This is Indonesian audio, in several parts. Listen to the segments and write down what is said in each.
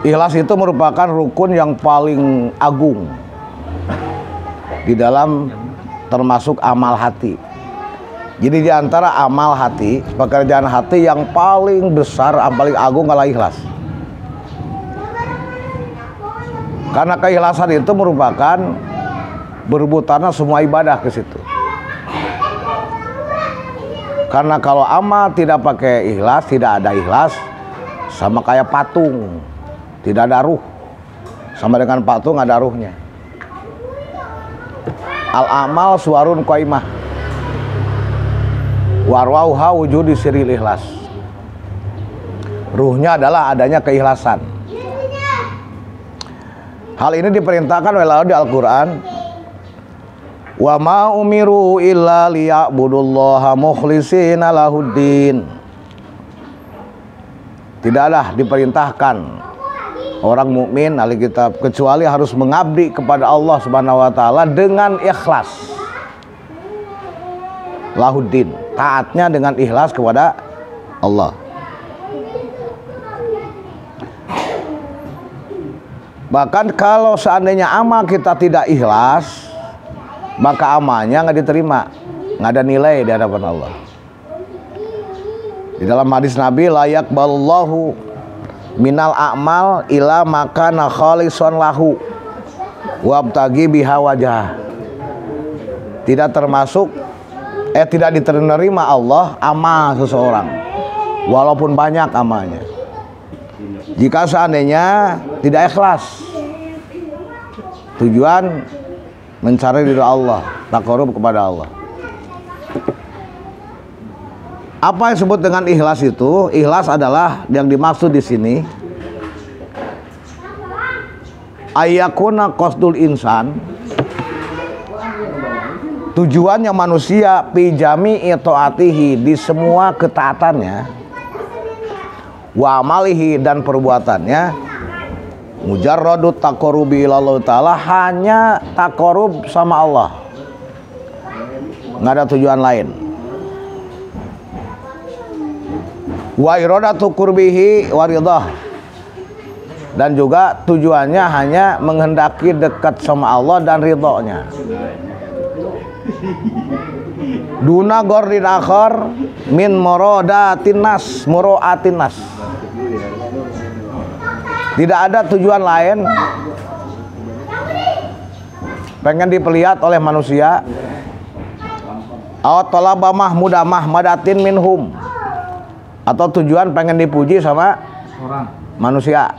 Ikhlas itu merupakan rukun yang paling agung di dalam termasuk amal hati. Jadi di antara amal hati, pekerjaan hati yang paling besar, yang paling agung adalah ikhlas. Karena keikhlasan itu merupakan berebutannya semua ibadah ke situ. Karena kalau amal tidak pakai ikhlas, tidak ada ikhlas, sama kayak patung, tidak ada ruh. Sama dengan patung ada ruhnya. Al-amal suwarun qaimah warwauha wujudi siril ikhlas. Ruhnya adalah adanya keikhlasan. Hal ini diperintahkan oleh Allah di Al-Quran. Wa ma umiru illa liya'budullaha mukhlishina lahuddin. Tidaklah diperintahkan orang mukmin ahli kitab kecuali harus mengabdi kepada Allah Subhanahu wa taala dengan ikhlas. Lahuddin, taatnya dengan ikhlas kepada Allah. Bahkan kalau seandainya amal kita tidak ikhlas, maka amalnya nggak diterima, nggak ada nilai di hadapan Allah. Di dalam hadis Nabi, la yaqbalullahu minal a'mal ila makana khalisan lahu wabtagi biha wajah. Tidak diterima Allah amal seseorang walaupun banyak amalnya, jika seandainya tidak ikhlas, tujuan mencari ridha Allah, taqarrub kepada Allah. Apa yang disebut dengan ikhlas itu? Ikhlas adalah yang dimaksud di sini ayakuna qasdul insan, tujuannya manusia pijami itaatihi, di semua ketaatannya, wa amalihi, dan perbuatannya, mujarradut taqarrubi ilallah ta'ala, hanya taqarrub sama Allah, nggak ada tujuan lain. Wa iradatu qurbihi waridah, dan juga tujuannya hanya menghendaki dekat sama Allah dan ridhonya. Duna gordin akhar min muradatin nas, tidak ada tujuan lain pengen dipelihat oleh manusia. Aw talaba mahmuda mahmadatin minhum, atau tujuan pengen dipuji sama manusia.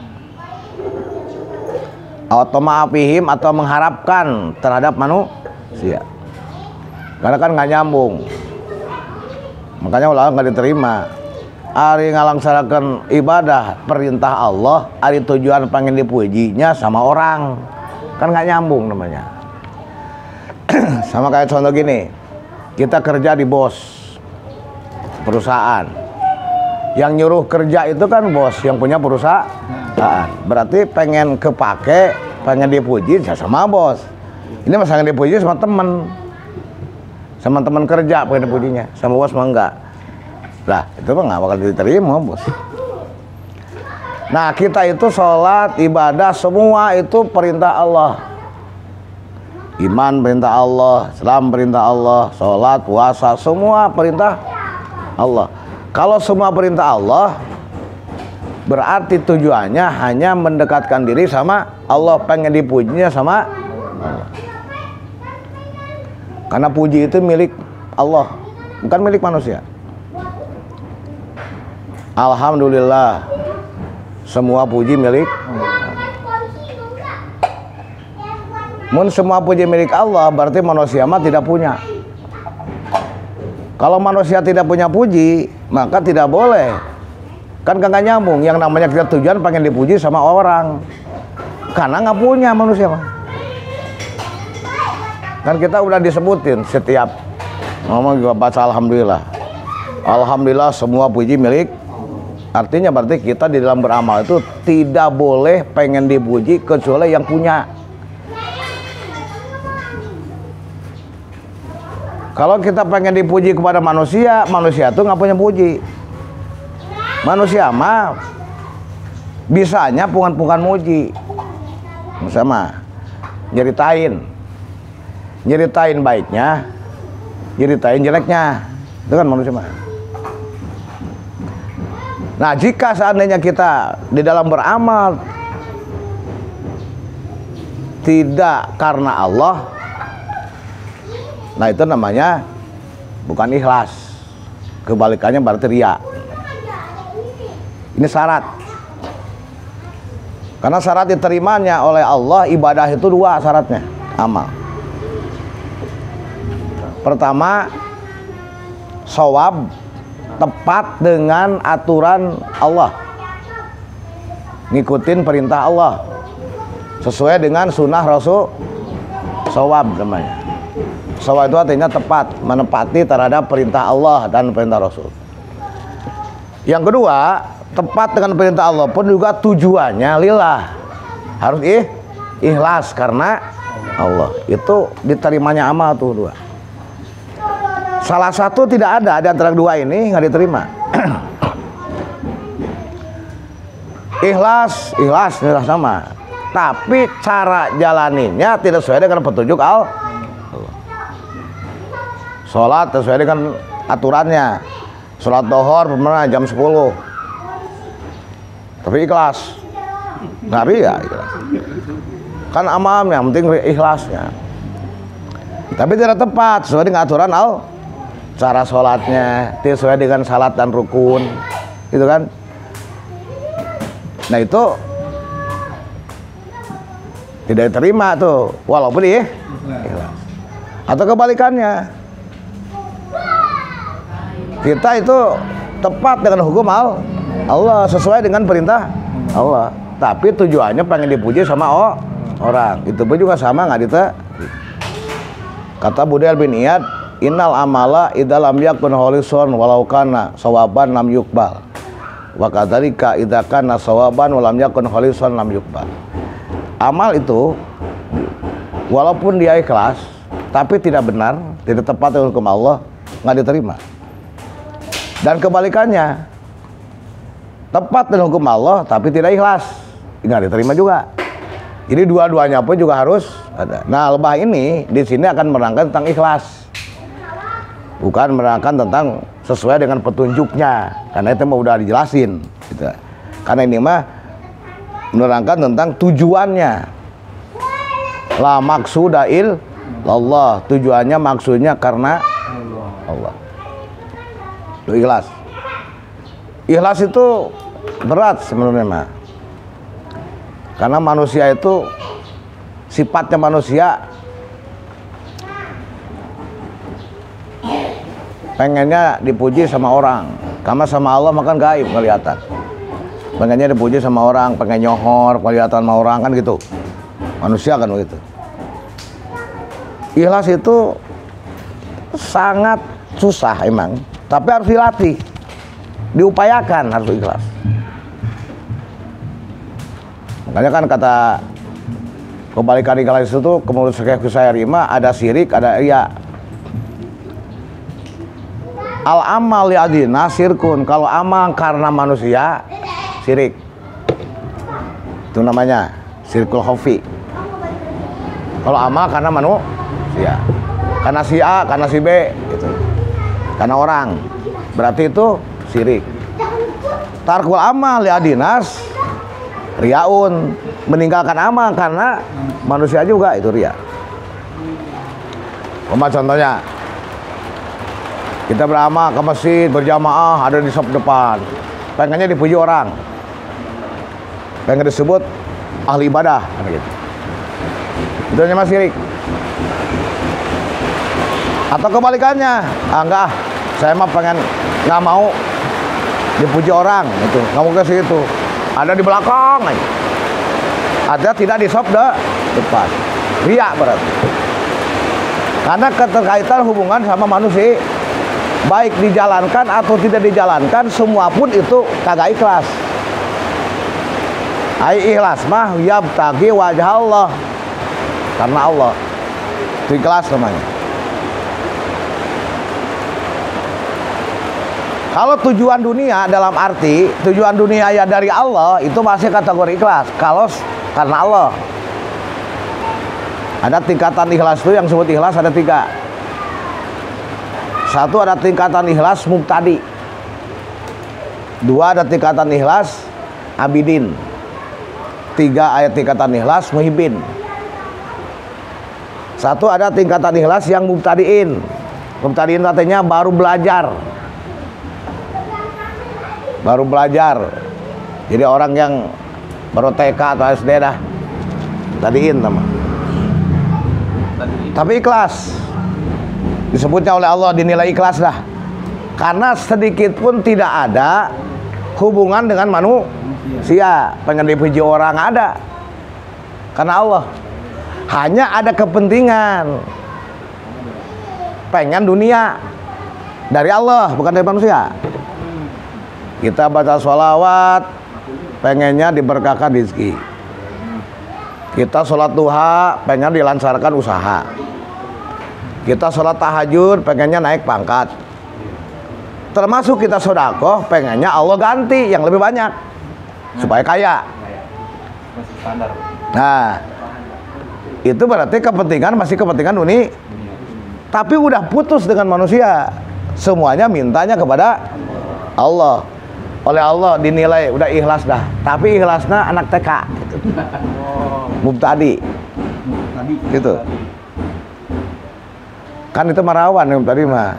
Atau maafihim, atau mengharapkan terhadap manusia. Karena kan nggak nyambung, makanya ulama nggak diterima. Ari ngalaksanakeun ibadah perintah Allah, ari tujuan pengen dipujinya sama orang, kan nggak nyambung namanya. Sama kayak contoh gini, kita kerja di bos perusahaan, yang nyuruh kerja itu kan bos yang punya perusahaan, berarti pengen kepake, pengen dipuji sama bos. Ini masalah dipuji sama teman kerja pengen dipujinya, sama bos mah enggak. Lah itu mah nggak bakal diterima bos. Nah kita itu sholat, ibadah, semua itu perintah Allah. Iman perintah Allah, Islam perintah Allah, sholat, puasa, semua perintah Allah. Kalau semua perintah Allah, berarti tujuannya hanya mendekatkan diri sama Allah, pengen dipujinya sama Allah. Karena puji itu milik Allah, bukan milik manusia. Alhamdulillah, semua puji milik Allah. Mun semua puji milik Allah, berarti manusia mah tidak punya. Kalau manusia tidak punya puji, maka tidak boleh. Kan kagak nyambung. Yang namanya kita tujuan pengen dipuji sama orang, karena nggak punya manusia mah. Kan kita udah disebutin setiap ngomong juga baca alhamdulillah. Alhamdulillah semua puji milik. Artinya berarti kita di dalam beramal itu tidak boleh pengen dipuji kecuali yang punya. Kalau kita pengen dipuji kepada manusia, manusia itu nggak punya puji. Manusia mah Bisanya pungan-pungan muji, sama nyeritain baiknya, nyeritain jeleknya, itu kan manusia mah. Nah, jika seandainya kita di dalam beramal tidak karena Allah, nah itu namanya bukan ikhlas. Kebalikannya berarti riya. Ini syarat. Karena syarat diterimanya oleh Allah ibadah itu dua syaratnya, amal. Pertama, shawab, tepat dengan aturan Allah, ngikutin perintah Allah sesuai dengan sunnah Rasul. Shawab namanya. Shawab itu artinya tepat, menepati terhadap perintah Allah dan perintah Rasul. Yang kedua, tepat dengan perintah Allah pun juga tujuannya lillah, harus ikhlas karena Allah. Itu diterimanya amal tuh dua. Salah satu tidak ada di antara dua ini nggak diterima. Ikhlas sama, tapi cara jalaninya tidak sesuai dengan petunjuk Allah. Sholat sesuai dengan aturannya. Sholat dohor pernah jam 10, tapi ikhlas. Tapi ya ikhlas. Kan amal yang penting ikhlasnya. Tapi tidak tepat sesuai dengan aturan Allah. Cara sholatnya tidak sesuai dengan salat dan rukun, gitu kan? Nah itu tidak diterima tuh, walaupun ikhlas. Atau kebalikannya, kita itu tepat dengan hukum Allah, sesuai dengan perintah Allah, tapi tujuannya pengen dipuji sama orang. Itu pun juga sama nggak diterima. Kata Budail bin Iyad, innal amala idza lam yakun khalisan walau kana sawaban lam yuqbal. Wa kadzalika idza kana sawaban wa lam yakun khalisan lam yuqbal. Amal itu walaupun dia ikhlas tapi tidak benar, tidak tepat dengan hukum Allah, nggak diterima. Dan kebalikannya, tepat dengan hukum Allah tapi tidak ikhlas, nggak diterima juga. Jadi dua-duanya pun juga harus ada. Nah, lebah ini di sini akan menerangkan tentang ikhlas, bukan menerangkan tentang sesuai dengan petunjuknya, karena itu mah udah dijelasin gitu. Karena ini mah menerangkan tentang tujuannya. La maksuda illallah, tujuannya maksudnya karena Allah. Itu ikhlas. Ikhlas itu berat sebenarnya mah. Karena manusia itu sifatnya manusia pengennya dipuji sama orang, karena sama Allah makan gaib kelihatan. Pengennya dipuji sama orang, pengen nyohor kelihatan sama orang, kan gitu. Manusia kan begitu. Ikhlas itu sangat susah emang, tapi harus dilatih, diupayakan, harus ikhlas. Makanya kan kata kebalikan ikhlas itu menurut Syekh Kusairima ada syirik, ada riya. Al amal li adina sirkun, kalau amal karena manusia syirik. Itu namanya sirkul khafi. Kalau amal karena manusia, karena si A, karena si B gitu. Karena orang, berarti itu syirik. Tarkul amal li adinas riyaun, meninggalkan amal karena manusia juga itu riya. Contohnya, kita beramal ke masjid berjamaah ada di sop depan, pengennya dipuji orang, pengen disebut ahli ibadah, gitu. Itu namanya syirik. Atau kebalikannya, enggak, saya mah pengen, nggak mau dipuji orang, itu nggak mau ke situ, ada di belakang aja, ada tidak di sop depan, riya berarti. Karena keterkaitan hubungan sama manusia, baik dijalankan atau tidak dijalankan, semua pun itu kagak ikhlas. Ai ikhlas mah yabtagi wajah Allah, karena Allah, itu ikhlas namanya. Kalau tujuan dunia dalam arti tujuan dunia ya dari Allah, itu masih kategori ikhlas. Kalau karena Allah. Ada tingkatan ikhlas itu yang disebut ikhlas ada 3. Satu, ada tingkatan ikhlas mubtadi. 2, ada tingkatan ikhlas abidin. 3, ada tingkatan ikhlas muhibbin. 1, ada tingkatan ikhlas yang mubtadiin. Mubtadiin artinya baru belajar. Baru belajar. Jadi orang yang baru TK atau SD dah. Tadiin nama. Tapi ikhlas. Disebutnya oleh Allah dinilai ikhlas dah. Karena sedikit pun tidak ada hubungan dengan manusia. Pengen dipuji orang ada. Karena Allah. Hanya ada kepentingan. Pengen dunia dari Allah, bukan dari manusia. Kita baca sholawat, pengennya diberkahkan rezeki. Kita sholat duha, pengen dilancarkan usaha. Kita sholat tahajud, pengennya naik pangkat. Termasuk kita sedekah, pengennya Allah ganti yang lebih banyak supaya kaya. Nah, itu berarti kepentingan masih kepentingan dunia. Tapi udah putus dengan manusia. Semuanya mintanya kepada Allah. Oleh Allah dinilai udah ikhlas dah. Tapi ikhlasnya anak TK gitu. Mubtadi. Gitu. Kan itu merawan yang tadi mah.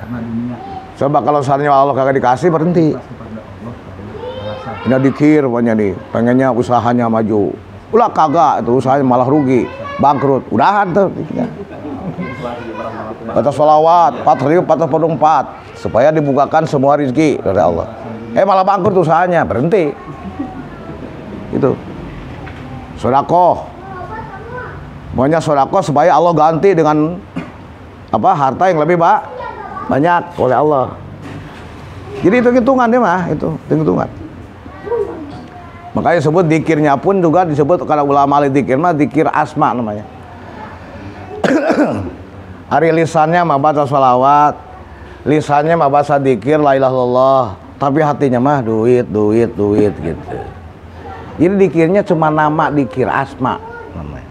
Coba kalau misalnya Allah kagak dikasih berhenti. Ini dikir pokoknya nih, pengennya usahanya maju. Ulah kagak, itu usahanya malah rugi, bangkrut. Udahan tuh. Baca sholawat 4.444 supaya dibukakan semua rezeki dari Allah. Malah bangkrut usahanya, berhenti. Itu. Sedekah. Maunya sedekah supaya Allah ganti dengan harta yang lebih banyak oleh Allah. Jadi itu hitungan dia mah, itu hitungan. Makanya disebut dikirnya pun juga disebut kalau ulama ahli dikir mah dikir asma namanya. Hari lisannya mah baca sholawat, lisannya mah baca dikir la ilaha illallah, tapi hatinya mah duit gitu. Jadi dikirnya cuma nama dikir asma namanya.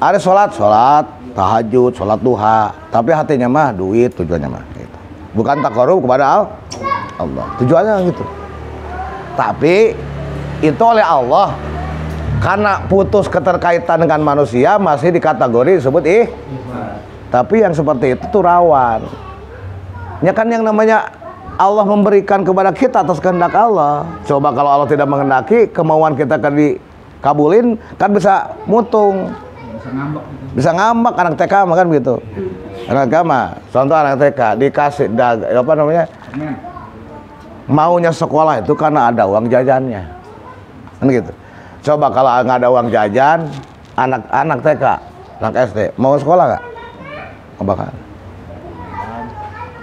Ada sholat, tahajud, sholat duha, tapi hatinya mah duit, tujuannya mah gitu. Bukan taqarrub kepada Allah, tujuannya gitu. Tapi itu oleh Allah karena putus keterkaitan dengan manusia masih di kategori disebut tapi yang seperti itu tuh rawan. Ya kan yang namanya Allah memberikan kepada kita atas kehendak Allah. Coba kalau Allah tidak menghendaki, kemauan kita kan dikabulin, kan bisa mutung. Bisa ngambek anak TK mah kan begitu. Anak TK mah, contoh anak TK dikasih maunya sekolah itu karena ada uang jajannya. Kan gitu. Coba kalau nggak ada uang jajan, anak TK, anak SD mau sekolah nggak? Nggak bakal.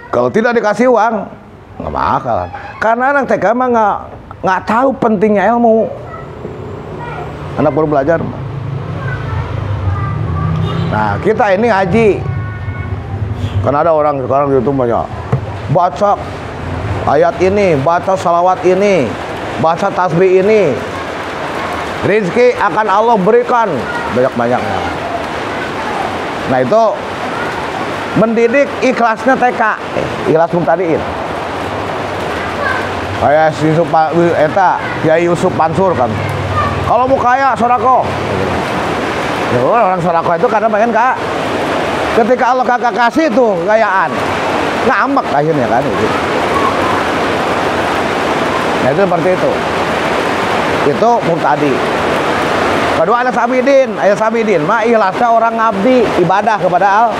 Kalau tidak dikasih uang, nggak bakalan. Karena anak TK mah nggak tahu pentingnya ilmu. Anak baru belajar. Nah, kita ini ngaji. Karena ada orang sekarang di YouTube banyak baca ayat ini, baca salawat ini, baca tasbih ini, rezeki akan Allah berikan banyak-banyaknya. Nah itu mendidik ikhlasnya TK, ikhlas mubtadiin. Kayak Yusuf Kiai Yusuf Mansur kan. Kalau mau kaya sedekah. Ya, orang sedekah itu karena pengen kak. Ketika Allah kagak kasih tuh kekayaan, ngambek akhirnya kan itu. Nah itu seperti itu. Itu mubtadi. Kedua ada sabidin. Ayat sabidin mah ikhlasnya orang ngabdi ibadah kepada Allah.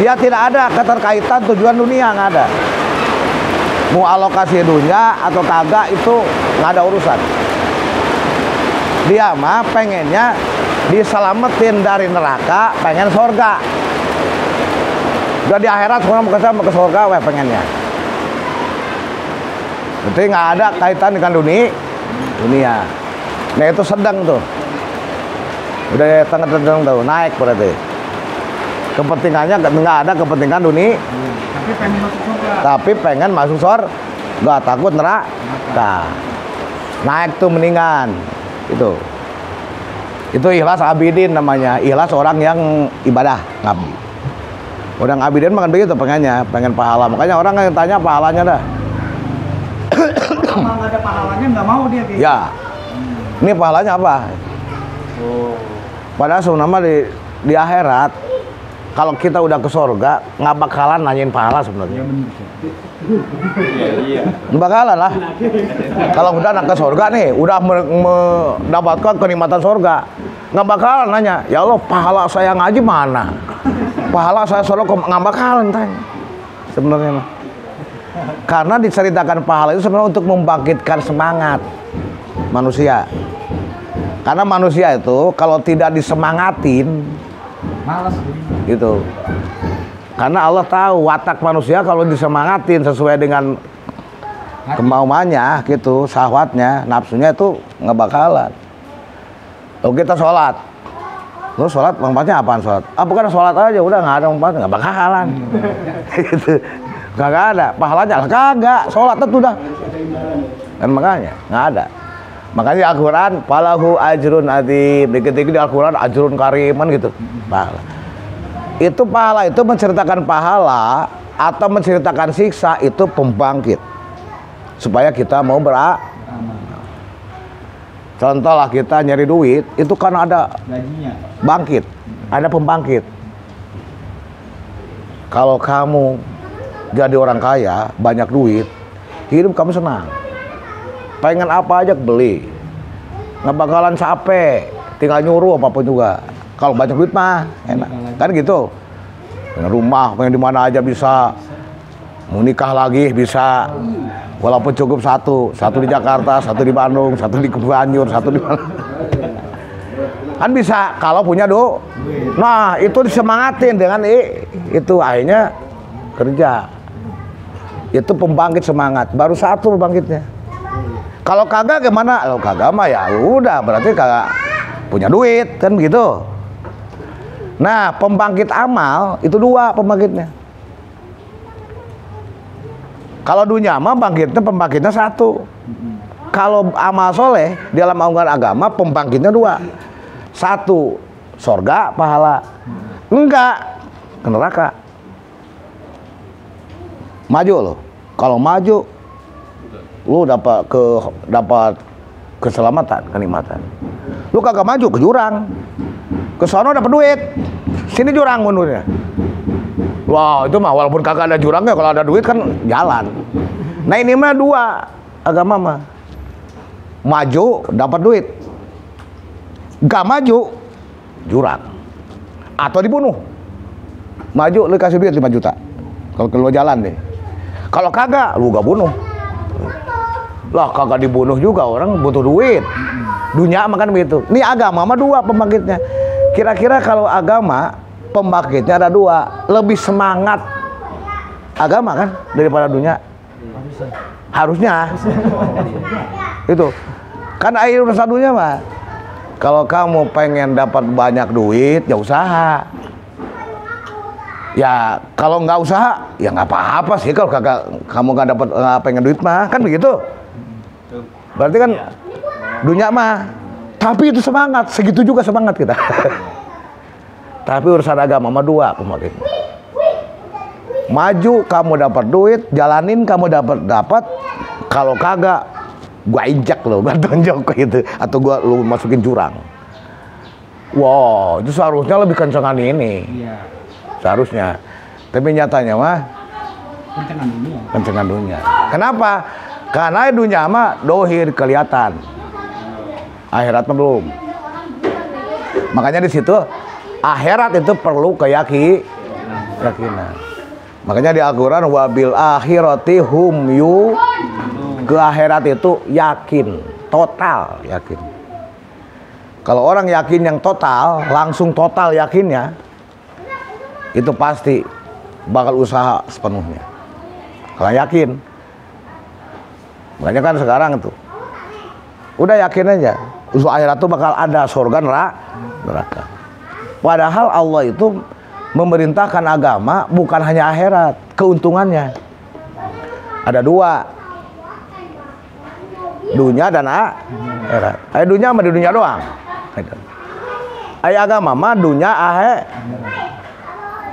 Dia tidak ada keterkaitan tujuan dunia, nggak ada. Mau alokasi dunia atau kagak itu nggak ada urusan. Dia mah pengennya diselamatin dari neraka, pengen surga. Udah di akhirat semua mau ke surga, pengennya. Berarti nggak ada kaitan dengan dunia. Nah itu sedang tuh. Udah tengah tuh naik berarti. Kepentingannya nggak ada kepentingan dunia. Tapi pengen masuk surga. Tapi pengen masuk surga, takut neraka. Naik tuh mendingan. Itu ikhlas abidin namanya. Ikhlas orang yang ibadah ngabdi. Orang abidin makan begitu pengennya, pengen pahala. Makanya orang yang tanya pahalanya dah. Kalau nggak ada pahalanya nggak mau dia gitu. Ya. Ini pahalanya apa? Oh. Padahal sebenarnya di akhirat kalau kita udah ke surga nggak bakalan nanyain pahala sebenarnya. Iya. Nggak bakalan lah. Kalau udah anak ke surga nih, udah mendapatkan kenikmatan surga, nggak bakalan nanya, ya Allah pahala saya ngaji mana? Pahala saya sholat nggak bakalan tanya. Sebenarnya mah. Karena diceritakan pahala itu sebenarnya untuk membangkitkan semangat manusia. Karena manusia itu kalau tidak disemangatin, Malas gitu. Karena Allah tahu watak manusia kalau disemangatin sesuai dengan kemauannya, gitu, syahwatnya, nafsunya itu nggak bakalan. Kalau kita sholat, lu sholat manfaatnya apaan sholat? Ah bukan sholat aja, udah nggak ada manfaatnya, nggak bakalan. Gitu. Nggak ada, pahalanya lah kagak, sholat itu udah. Dan makanya nggak ada. Makanya di Al-Quran, falahu ajrun adzim. Dikit-dikit di Al-Quran, ajrun kariman gitu. Pahala. Itu pahala itu menceritakan pahala atau menceritakan siksa itu pembangkit. Supaya kita mau contoh lah kita nyari duit, itu kan ada gajinya. Bangkit, ada pembangkit. Kalau kamu jadi orang kaya, banyak duit, hidup kamu senang. Pengen apa aja beli, nggak bakalan capek, tinggal nyuruh apapun juga. Kalau banyak duit mah enak, kan gitu. Pengen rumah, pengen di mana aja bisa. Mau nikah lagi bisa, walaupun cukup satu di Jakarta, satu di Bandung, satu di Cianjur, satu di mana. Kan bisa kalau punya duit. Nah itu disemangatin dengan itu akhirnya kerja. Itu pembangkit semangat, baru satu pembangkitnya. Kalau kagak gimana? Kalau kagak mah ya udah berarti kagak punya duit kan begitu. Nah, pembangkit amal itu dua pembangkitnya. Kalau dunia mah pembangkitnya satu. Kalau amal soleh di dalam agama pembangkitnya dua. Satu sorga pahala, enggak ke neraka. Maju loh. Kalau maju lu dapat keselamatan, kenikmatan. Lu kagak maju ke jurang. Ke sono dapat duit. Sini jurang mundurnya. Wah, itu mah walaupun kagak ada jurangnya, kalau ada duit kan jalan. Nah, ini mah dua agama mah. Maju dapat duit. Gak maju jurang. Atau dibunuh. Maju lu kasih duit 5 juta. Kalau keluar jalan deh. Kalau kagak lu gak bunuh. Lah kagak dibunuh juga, orang butuh duit. Dunia makan begitu. Ini agama mah dua pembangkitnya. Kira-kira kalau agama pembangkitnya ada dua, lebih semangat agama kan daripada dunia. Harusnya. Itu. Kan air urusan dunia mah. Kalau kamu pengen dapat banyak duit, ya usaha. Ya kalau nggak usaha, ya nggak apa-apa sih kalau kamu nggak dapat pengen duit mah, kan begitu. Berarti kan dunia mah, tapi itu semangat, segitu juga semangat kita. Tapi urusan agama mah dua pembangkitnya. Maju kamu dapat duit, jalanin kamu dapat. Kalau kagak, gua injak lo, gua tonjok gitu, atau gua lu masukin jurang. Wow, itu seharusnya lebih kencengan ini. Iya. Seharusnya. Tapi nyatanya mah kencengan dunia. Kenapa? Karena dunia mah dohir kelihatan. Akhirat mah belum. Makanya di situ akhirat itu perlu keyakinan. Makanya di Al-Qur'an wabil akhirati hum yu, ke akhirat itu yakin, total yakin. Kalau orang yakin yang total, langsung total yakinnya, itu pasti bakal usaha sepenuhnya. Kalau yakin. Makanya kan sekarang itu udah yakin aja usul akhirat itu bakal ada surga neraka. Padahal Allah itu memerintahkan agama bukan hanya akhirat, keuntungannya. Ada dua, dunia dan akhirat. Ayat dunia sama di dunia doang. Ayat agama mah dunia akhirat.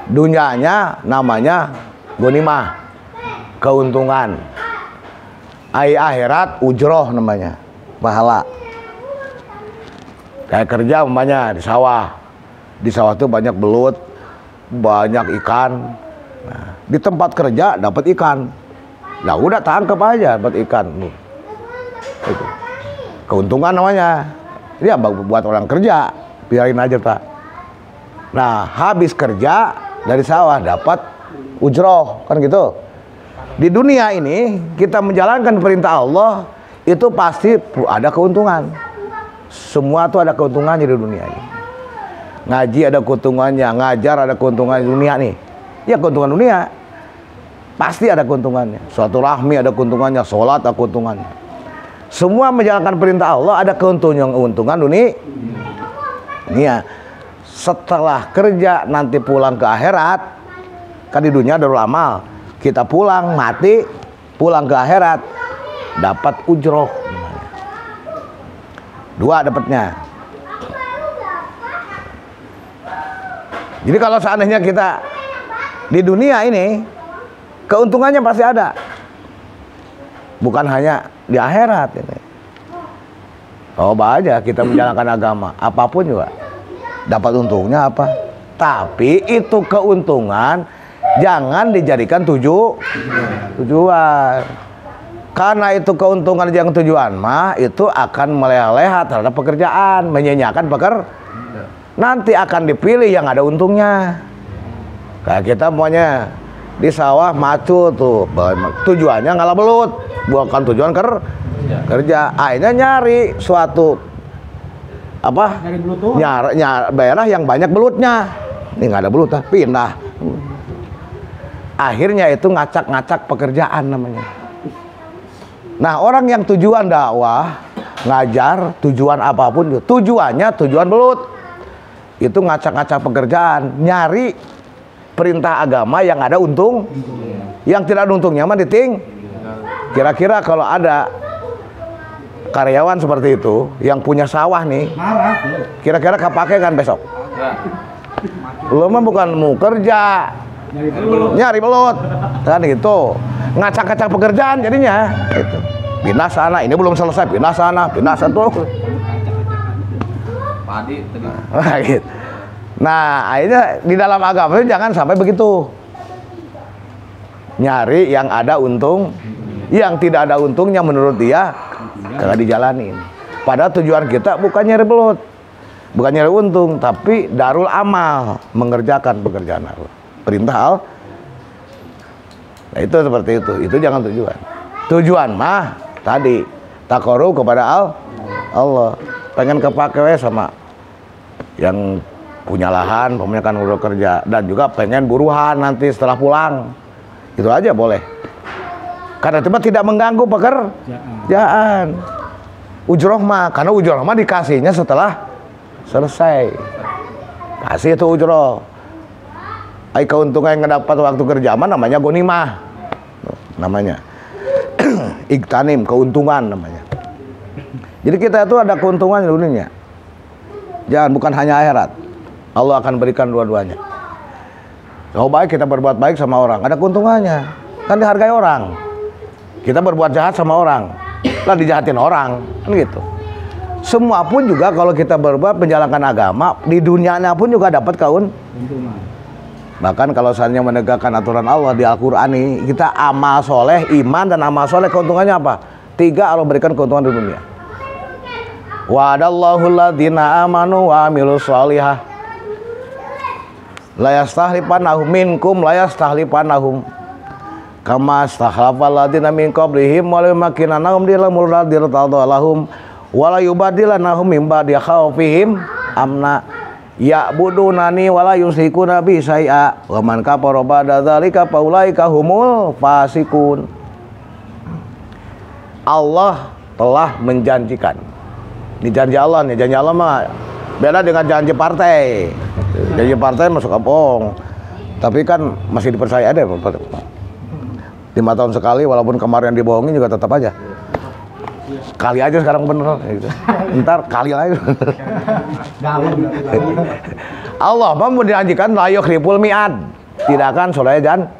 Dunianya namanya gonimah, keuntungan. Ayat akhirat ujroh namanya, pahala. Kayak kerja umpamanya di sawah. Di sawah tuh banyak belut, banyak ikan. Nah, di tempat kerja dapat ikan. Nah udah tangkap aja dapat ikan. Itu keuntungan namanya. Ini buat orang kerja, biarin aja Pak. Nah habis kerja dari sawah dapat ujroh, kan gitu. Di dunia ini kita menjalankan perintah Allah itu pasti ada keuntungan. Semua tuh ada keuntungannya di dunia ini. Ngaji ada keuntungannya, ngajar ada keuntungannya di dunia nih. Ya keuntungan dunia pasti ada keuntungannya. Suatu rahmi ada keuntungannya, sholat ada keuntungannya. Semua menjalankan perintah Allah ada keuntungan dunia. Nia. Setelah kerja nanti pulang ke akhirat, kan di dunia darul amal. Kita pulang mati, pulang ke akhirat dapat ujroh. Dua dapatnya. Jadi kalau seandainya kita di dunia ini keuntungannya pasti ada. Bukan hanya di akhirat ini. Coba aja kita menjalankan agama, apapun juga dapat untungnya apa. Tapi itu keuntungan jangan dijadikan tujuan. Karena itu keuntungan yang tujuan mah itu akan meleleh terhadap pekerjaan, menyanyiakan nanti akan dipilih yang ada untungnya. Kayak kita maunya di sawah macu tuh, tujuannya ngalah belut, bukan tujuan kerja. Akhirnya nyari suatu apa? Nyari daerah yang banyak belutnya. Ini nggak ada belut, pindah. Akhirnya itu ngacak-ngacak pekerjaan namanya. Nah orang yang tujuan dakwah, ngajar, tujuan apapun, tujuannya tujuan belut. Itu ngacak-ngacak pekerjaan, nyari perintah agama yang ada untung. Yang tidak ada untungnya mah diting. Kira-kira kalau ada karyawan seperti itu, yang punya sawah nih, kira-kira kepake kan besok? Lo mah bukan mau kerja, nyari belut. Kan gitu. Ngacak-ngacak pekerjaan jadinya itu. Pindah sana, ini belum selesai, pindah sana, pindah satu. Padi tadi. Gitu. Nah, akhirnya di dalam agama itu jangan sampai begitu. Nyari yang ada untung, yang tidak ada untungnya menurut dia kagak dijalanin. Padahal tujuan kita bukan nyari belut, bukan nyari untung, tapi darul amal, mengerjakan pekerjaan Allah. Perintah Allah. Nah itu seperti itu jangan tujuan. Tujuan mah tadi takorup kepada Allah. Pengen kepake sama yang punya lahan, pokoknya kan udah kerja, dan juga pengen buruhan nanti setelah pulang. Itu aja boleh. Karena itu mah tidak mengganggu pekerjaan. Ujroh mah, karena ujroh mah dikasihnya setelah selesai. Kasih itu ujroh. Keuntungan yang dapat waktu kerja mah namanya gonimah, namanya iktanim, keuntungan namanya. Jadi kita itu ada keuntungan di dunia, jangan bukan hanya akhirat. Allah akan berikan dua-duanya. Kalau baik kita berbuat baik sama orang, ada keuntungannya, kan dihargai orang. Kita berbuat jahat sama orang, lah dijahatin orang, kan gitu. Semua pun juga kalau kita berbuat menjalankan agama di dunianya pun juga dapat keuntungan. Bahkan kalau seandainya menegakkan aturan Allah di Al-Quran ini, kita amal soleh, iman dan amal soleh, keuntungannya apa? 3 Allah berikan keuntungan di dunia. Wa'adallahu alladhina amanu wa amilus sholihah la yastahlifannahum minkum la yastahlifannahum kama stahlafal ladzina min qablihim wa la yumakkinannahum dilamul ladzi irtadalahum wa la yubadilannahum min ba'di khaufihim amna ya'budunani wala yusyrikuna bi syai'a wa man kafara ba'da dzalika faulaika humul fasikun. Allah telah menjanjikan. Ini janji Allah nih, janji Allah mah beda dengan janji partai. Janji partai masuk bohong. Tapi kan masih dipercaya ada 5 tahun sekali, walaupun kemarin dibohongin juga tetap aja. Kali aja sekarang bener gitu. Ntar kali lagi. Allah menjanjikan la yukhliful mi'ad. Tidak akan soleh dan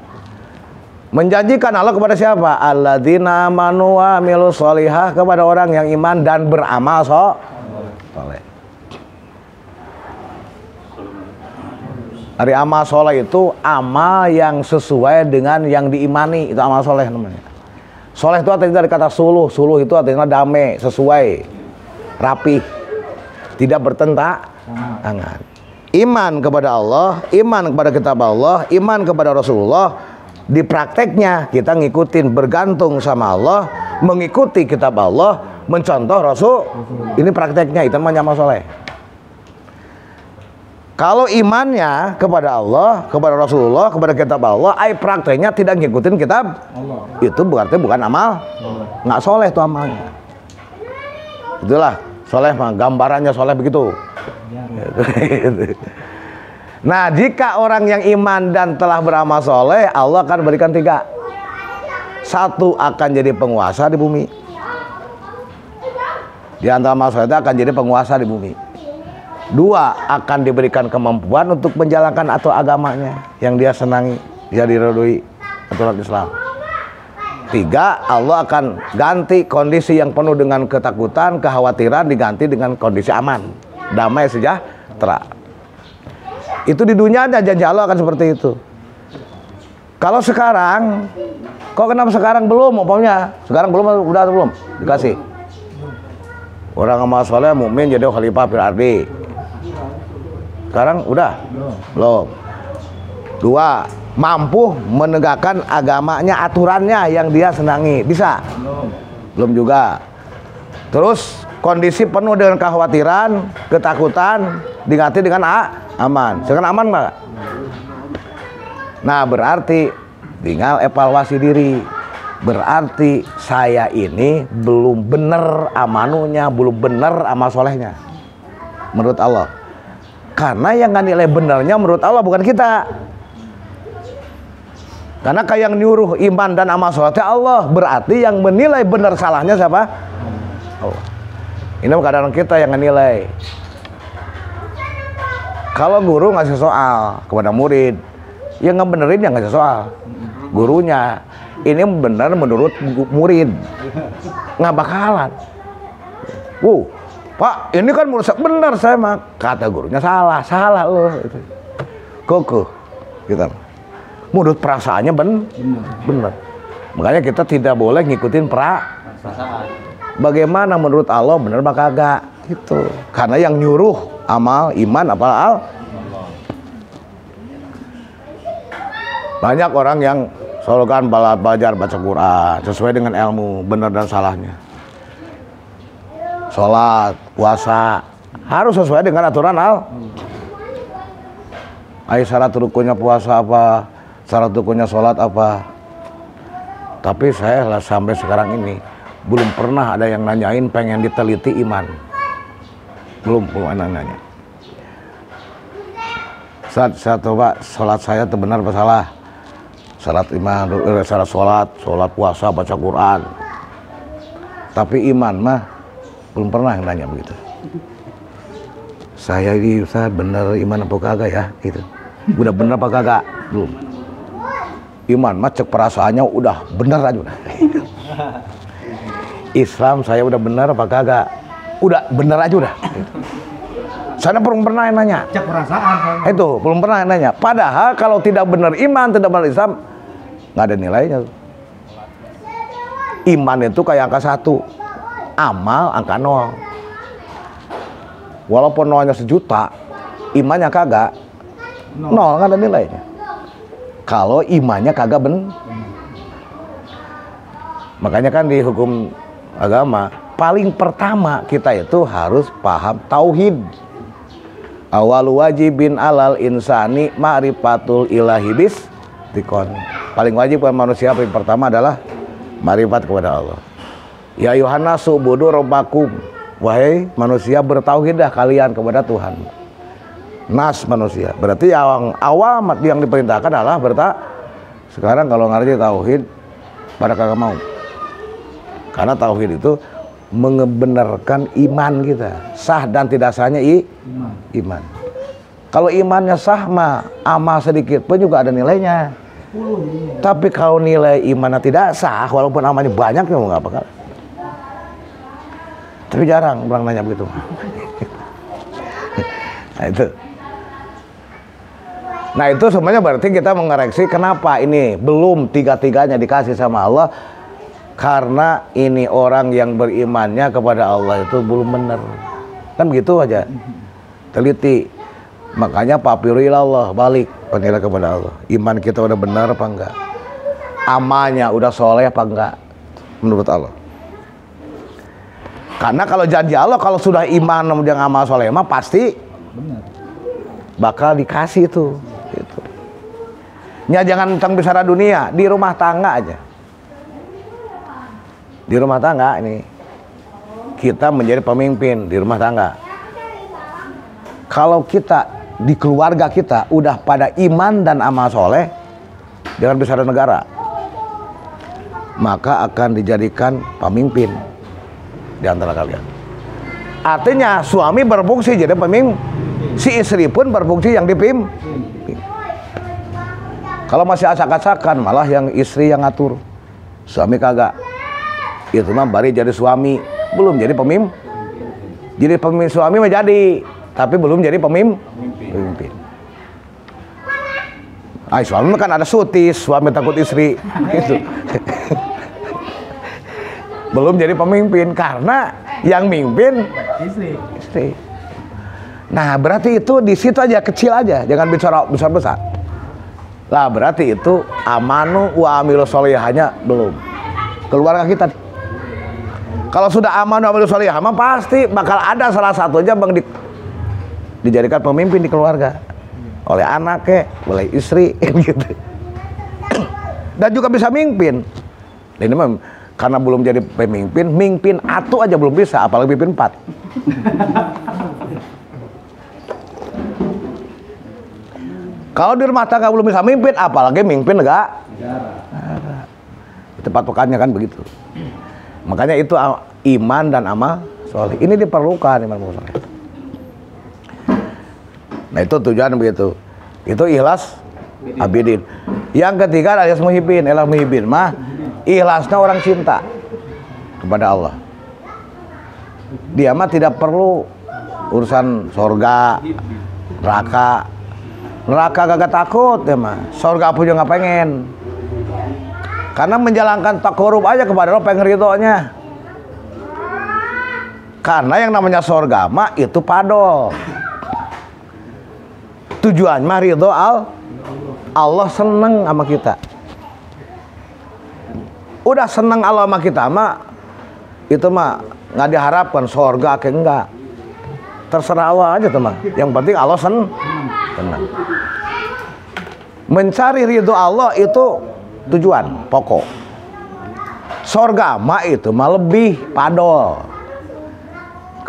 menjanjikan Allah kepada siapa? Alladzina amanu wa amilus sholihah, kepada orang yang iman dan beramal soleh. Dari amal soleh itu amal yang sesuai dengan yang diimani, itu amal soleh namanya. Soleh itu artinya dari kata suluh, suluh itu artinya damai, sesuai, rapi, tidak bertentangan. Iman kepada Allah, iman kepada kitab Allah, iman kepada Rasulullah, di prakteknya kita ngikutin, bergantung sama Allah, mengikuti kitab Allah, mencontoh Rasul. Ini prakteknya, itu namanya amal soleh. Kalau imannya kepada Allah, kepada Rasulullah, kepada kitab Allah, prakteknya tidak ngikutin kitab Allah, itu berarti bukan amal, nggak soleh itu amalnya. Itulah soleh, gambarannya soleh begitu. Nah, jika orang yang iman dan telah beramal soleh, Allah akan berikan 3. 1, akan jadi penguasa di bumi. Di antara amal soleh itu akan jadi penguasa di bumi. 2, akan diberikan kemampuan untuk menjalankan aturan agamanya yang dia senangi, dia diridhoi, aturan Islam. 3, Allah akan ganti kondisi yang penuh dengan ketakutan, kekhawatiran, diganti dengan kondisi aman, damai, sejahtera. Itu di dunia aja janji Allah akan seperti itu. Kalau sekarang, kok kenapa sekarang belum? Umpamanya sekarang belum, udah atau belum dikasih? Orang amal soleh mukmin jadi khalifah fil ardi. Sekarang udah? Belum. 2, mampu menegakkan agamanya, aturannya yang dia senangi. Bisa? Belum juga. Terus kondisi penuh dengan kekhawatiran, ketakutan, diganti dengan aman. Sekarang aman nggak? Nah, berarti tinggal evaluasi diri. Berarti saya ini belum benar amanunya, belum benar amal solehnya menurut Allah. Karena yang nggak nilai benarnya menurut Allah bukan kita. Karena kayak yang nyuruh iman dan amal sholatnya Allah, berarti yang menilai benar salahnya siapa? Allah. Ini kadang kita yang menilai. Kalau guru ngasih soal kepada murid, yang ngebenerin yang ngasih soal gurunya. Ini benar menurut murid, nggak bakalan. Pak, ini kan merusak, benar saya mah. Kata gurunya salah loh. Koko, kita. Menurut perasaannya benar. Makanya kita tidak boleh ngikutin perasaan. Bagaimana menurut Allah benar maka kagak gitu. Karena yang nyuruh amal, iman, Allah. Banyak orang yang slogan belajar baca Quran sesuai dengan ilmu, benar dan salahnya. Sholat, puasa harus sesuai dengan aturan syarat rukunnya puasa apa, syarat rukunnya sholat apa. Tapi saya sampai sekarang ini belum pernah ada yang nanyain pengen diteliti iman. Belum ada yang nanya. Saya coba sholat saya itu benar apa salah. Syarat iman, syarat sholat puasa, baca Quran. Tapi iman mah belum pernah yang nanya begitu. Saya ini Ustaz bener iman apa kagak ya gitu. Udah bener apa kagak? Belum. Iman mah cek perasaannya udah bener aja udah. Islam saya udah bener apa kagak? Udah bener aja udah. Saya belum pernah yang nanya. Cek perasaan. Itu belum pernah yang nanya. Padahal kalau tidak benar iman, tidak benar Islam, nggak ada nilainya. Iman itu kayak angka 1. Amal angka 0. Walaupun nolnya 1 juta, imannya kagak 0, nggak ada nilainya. Kalau imannya kagak makanya kan di hukum agama paling pertama kita itu harus paham tauhid. Awal wajibin alal insani ma'rifatul ilahi bis dikon. Paling wajib buat manusia yang pertama adalah ma'rifat kepada Allah. Ya Yohanes subudu robbakum, wahai manusia bertauhidlah kalian kepada Tuhan. nas manusia. Berarti yang awal yang diperintahkan adalah sekarang kalau ngerti tauhid pada kagak mau. Karena tauhid itu membenarkan iman kita. Sah dan tidak sahnya iman. Kalau imannya sah mah amal sedikit pun juga ada nilainya. Tapi kalau nilai imannya tidak sah, walaupun amalnya banyak ya nggak bakal. Tapi jarang orang nanya begitu. Nah itu semuanya berarti kita mengoreksi kenapa ini belum tiga-tiganya dikasih sama Allah. Karena ini orang yang berimannya kepada Allah itu belum benar. Kan begitu aja. Teliti. Makanya papiru ilallah, balik penilai kepada Allah. Iman kita udah benar apa enggak? Amalnya udah soleh apa enggak? Menurut Allah. Karena kalau janji Allah, kalau sudah iman kemudian amal soleh mah pasti benar. Bakal dikasih itu. Gitu. Ya jangan tentang bicara dunia, di rumah tangga aja. Di rumah tangga ini kita menjadi pemimpin di rumah tangga. Kalau kita di keluarga kita udah pada iman dan amal soleh, jangan bicara negara, maka akan dijadikan pemimpin di antara kalian. Artinya suami berfungsi jadi pemimpin, si istri pun berfungsi yang dipimpin. Kalau masih acak-acakan malah yang istri yang ngatur, suami kagak. Itu mah baru jadi suami, belum jadi pemimpin. Jadi pemimpin suami mah jadi, tapi belum jadi pemimpin. Suami kan ada sutis, suami takut istri gitu. Belum jadi pemimpin karena yang mimpin istri. Nah berarti itu di situ aja, kecil aja, jangan bicara besar-besar. Lah berarti itu amanu wa amilu sholihahnya belum. Keluarga kita. Kalau sudah aman wa amilu sholihah mah pasti bakal ada salah satunya dijadikan pemimpin di keluarga. Oleh anak oleh istri gitu. Dan juga bisa mimpin. Ini mah karena belum jadi pemimpin, mimpin atu aja belum bisa, apalagi mimpin 4. Kalau di rumah tangga belum bisa mimpin, apalagi mimpin negara. Itu patokannya kan begitu. Makanya itu iman dan amal soleh. Ini diperlukan iman soleh. Nah itu tujuan begitu. Itu ikhlas abidin. Yang ketiga alias muhibbin. Ikhlas muhibbin mah ikhlasnya orang cinta kepada Allah. Dia mah tidak perlu urusan surga, neraka. Neraka gak takut ya mah. Surga pun juga gak pengen. Karena menjalankan takarub aja kepada Allah pengen ridhonya. Karena yang namanya surga mah itu padol. Tujuan mah ridho Allah seneng sama kita. Udah seneng Allah sama kita mah itu mah nggak diharapkan surga ke enggak. Terserah Allah aja teman. Yang penting Allah seneng. Mencari ridho Allah itu tujuan pokok. Surga mah itu mah lebih padol.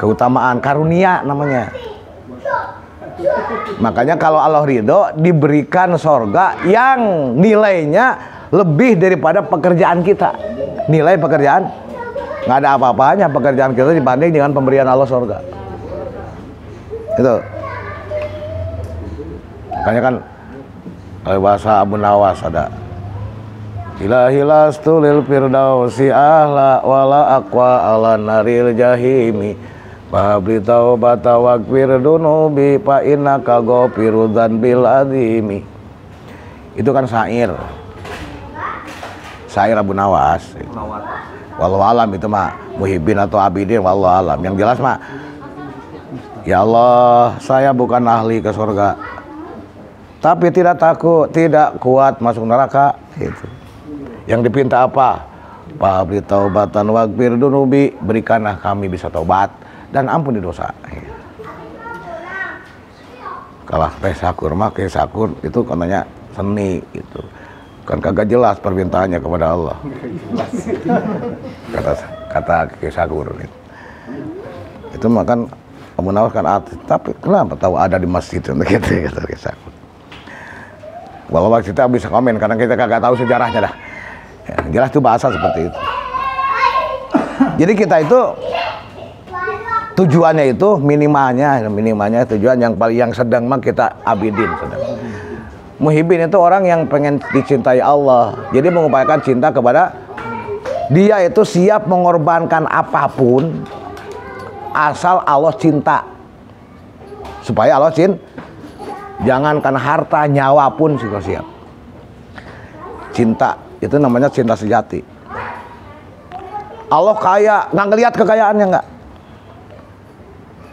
Keutamaan karunia namanya. Makanya kalau Allah ridho diberikan surga yang nilainya lebih daripada pekerjaan kita. Nilai pekerjaan nggak ada apa-apanya pekerjaan kita dibanding dengan pemberian Allah surga. Itu. Makanya kan bahasa Abu Nawas ada ilahilas tulil firdausi ahla wala aqwa ala naril jahimi Fabli taubata waqfir dunubi fa innaka ghafirudz dzanbil adzimi. Itu kan syair Abu Nawas. Wallahu alam itu mah muhibbin atau abidin wallahu alam. Yang jelas mah ya Allah, saya bukan ahli ke surga. Tapi tidak takut, tidak kuat masuk neraka itu. Yang dipinta apa? Fabli taubatan waqfir dunubi, berikanlah kami bisa taubat dan ampuni dosa. Kalau pesakur mah kesakur itu katanya seni itu. Kan kagak jelas permintaannya kepada Allah. Kata kesakur itu. Itu mah kan menawarkan artis, tapi kenapa tahu ada di masjid gitu kata. Walau kita bisa komen karena kita kagak tahu sejarahnya dah. Ya, jelas itu bahasa seperti itu. Jadi kita itu tujuannya itu minimalnya tujuan yang paling yang sedang mah kita abidin sedang. Muhibbin itu orang yang pengen dicintai Allah. Jadi mengupayakan cinta kepada dia itu siap mengorbankan apapun asal Allah cinta. Supaya Allah cinta. Jangankan harta, nyawa pun juga siap. Cinta itu namanya cinta sejati. Allah kaya, nggak ngelihat kekayaannya nggak.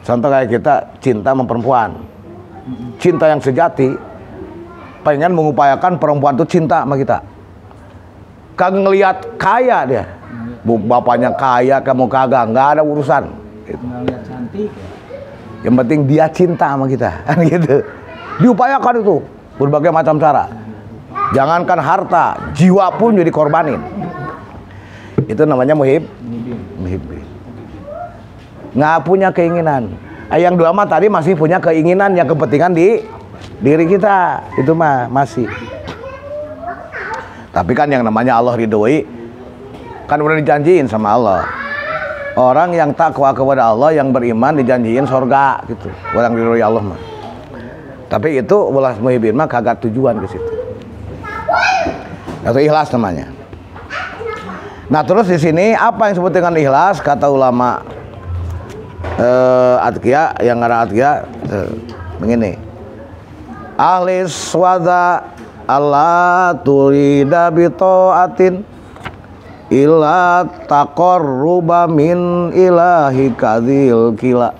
Contoh kayak kita cinta sama perempuan, cinta yang sejati, pengen mengupayakan perempuan itu cinta sama kita. Kagak ngelihat kaya dia, bapaknya kaya, kamu kagak, nggak ada urusan. Ngeliat cantik. Yang penting dia cinta sama kita, kan gitu. Diupayakan itu berbagai macam cara. Jangankan harta, jiwa pun jadi korbanin. Itu namanya muhibbin. Nggak punya keinginan. Yang dua mah tadi masih punya keinginan yang kepentingan di diri kita. Itu mah masih. Tapi kan yang namanya Allah ridhoi, kan udah dijanjiin sama Allah. Orang yang takwa kepada Allah, yang beriman dijanjiin surga gitu. Orang ridhoi Allah mah. Tapi itu ulah muhibbin mah kagak tujuan ke situ. Atau ikhlas namanya. Nah, terus di sini apa yang disebut dengan ikhlas? Kata ulama atqiya, yang ngarang atqiya begini. Ahlis wada Allah turida bi taatin illa taqarruba min ilahi kadil kila.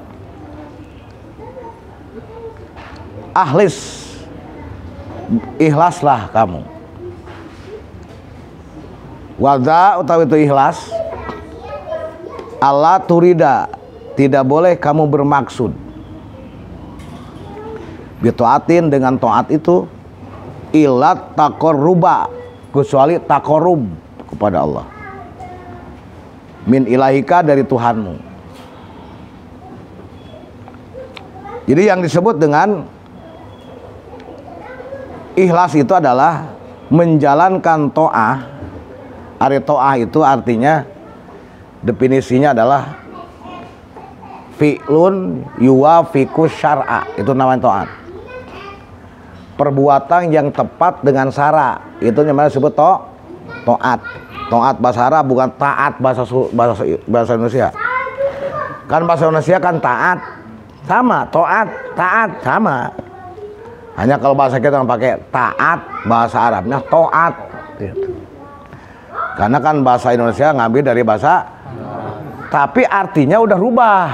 Ahlis, ikhlaslah kamu. Wada utawi itu ikhlas. Allah turida, tidak boleh kamu bermaksud. Bitoatin, dengan taat itu, ilat takoruba, kecuali takorub kepada Allah. Min ilahika, dari Tuhanmu. Jadi yang disebut dengan ikhlas itu adalah menjalankan to'ah. Ari to'ah itu artinya, definisinya adalah fi'lun yuwafiqus syar'a. Itu namanya to'at. Perbuatan yang tepat dengan syara. Itu namanya disebut to'at. To'at bahasa Arab, bukan taat bahasa Indonesia. Kan bahasa Indonesia kan taat. Sama, to'at, taat, sama. Hanya kalau bahasa kita pakai taat, bahasa Arabnya to'at gitu. Karena kan bahasa Indonesia ngambil dari bahasa, tapi artinya udah rubah.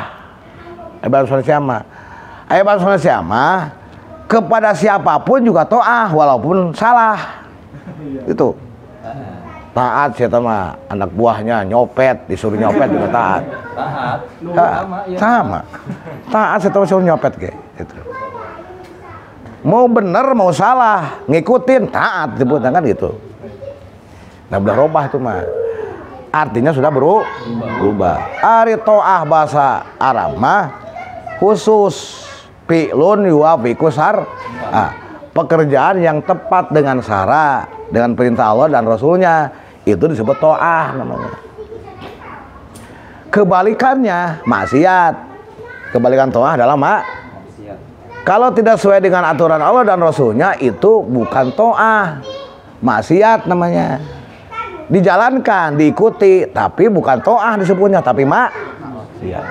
Bahasa Indonesia mah, bahasa Indonesia mah kepada siapapun juga to'ah walaupun salah. Itu taat, siapa mah anak buahnya nyopet, disuruh nyopet juga taat. Sama. Taat siapa suruh nyopet kayak gitu. Mau bener mau salah ngikutin taat disebutnya kan gitu. Nah udah robah itu mah, artinya sudah berubah. Ari to'ah bahasa Arab mah khusus fi'lun yuwafiqus syar'a, pekerjaan yang tepat dengan syara, dengan perintah Allah dan Rasulnya, itu disebut to'ah namanya. Kebalikannya maksiat. Kebalikan to'ah adalah kalau tidak sesuai dengan aturan Allah dan Rasulnya, itu bukan to'ah, maksiat namanya. Dijalankan, diikuti, tapi bukan to'ah disebutnya, tapi maksiat.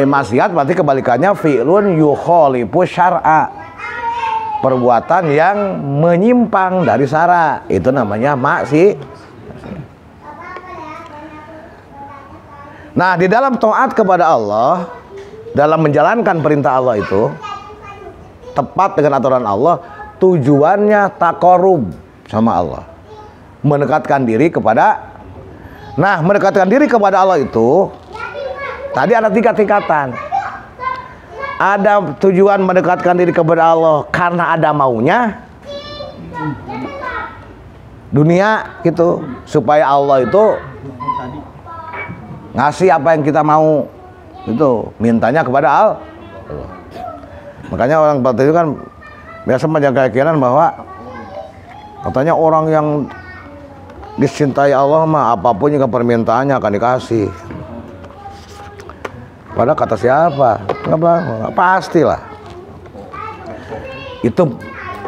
Maksiat berarti kebalikannya fi'lun yukhalifu syar'a, perbuatan yang menyimpang dari syara, itu namanya maksiat. Nah, di dalam taat kepada Allah, dalam menjalankan perintah Allah itu tepat dengan aturan Allah, tujuannya taqarrub sama Allah, mendekatkan diri kepada. Nah, mendekatkan diri kepada Allah itu tadi ada 3 tingkatan. Ada tujuan mendekatkan diri kepada Allah karena ada maunya dunia gitu, supaya Allah itu ngasih apa yang kita mau. Itu mintanya kepada Allah. Makanya orang batin itu kan biasa menjaga keyakinan bahwa katanya orang yang dicintai Allah mah apapun juga permintaannya akan dikasih. Padahal kata siapa? Nggak pastilah. Itu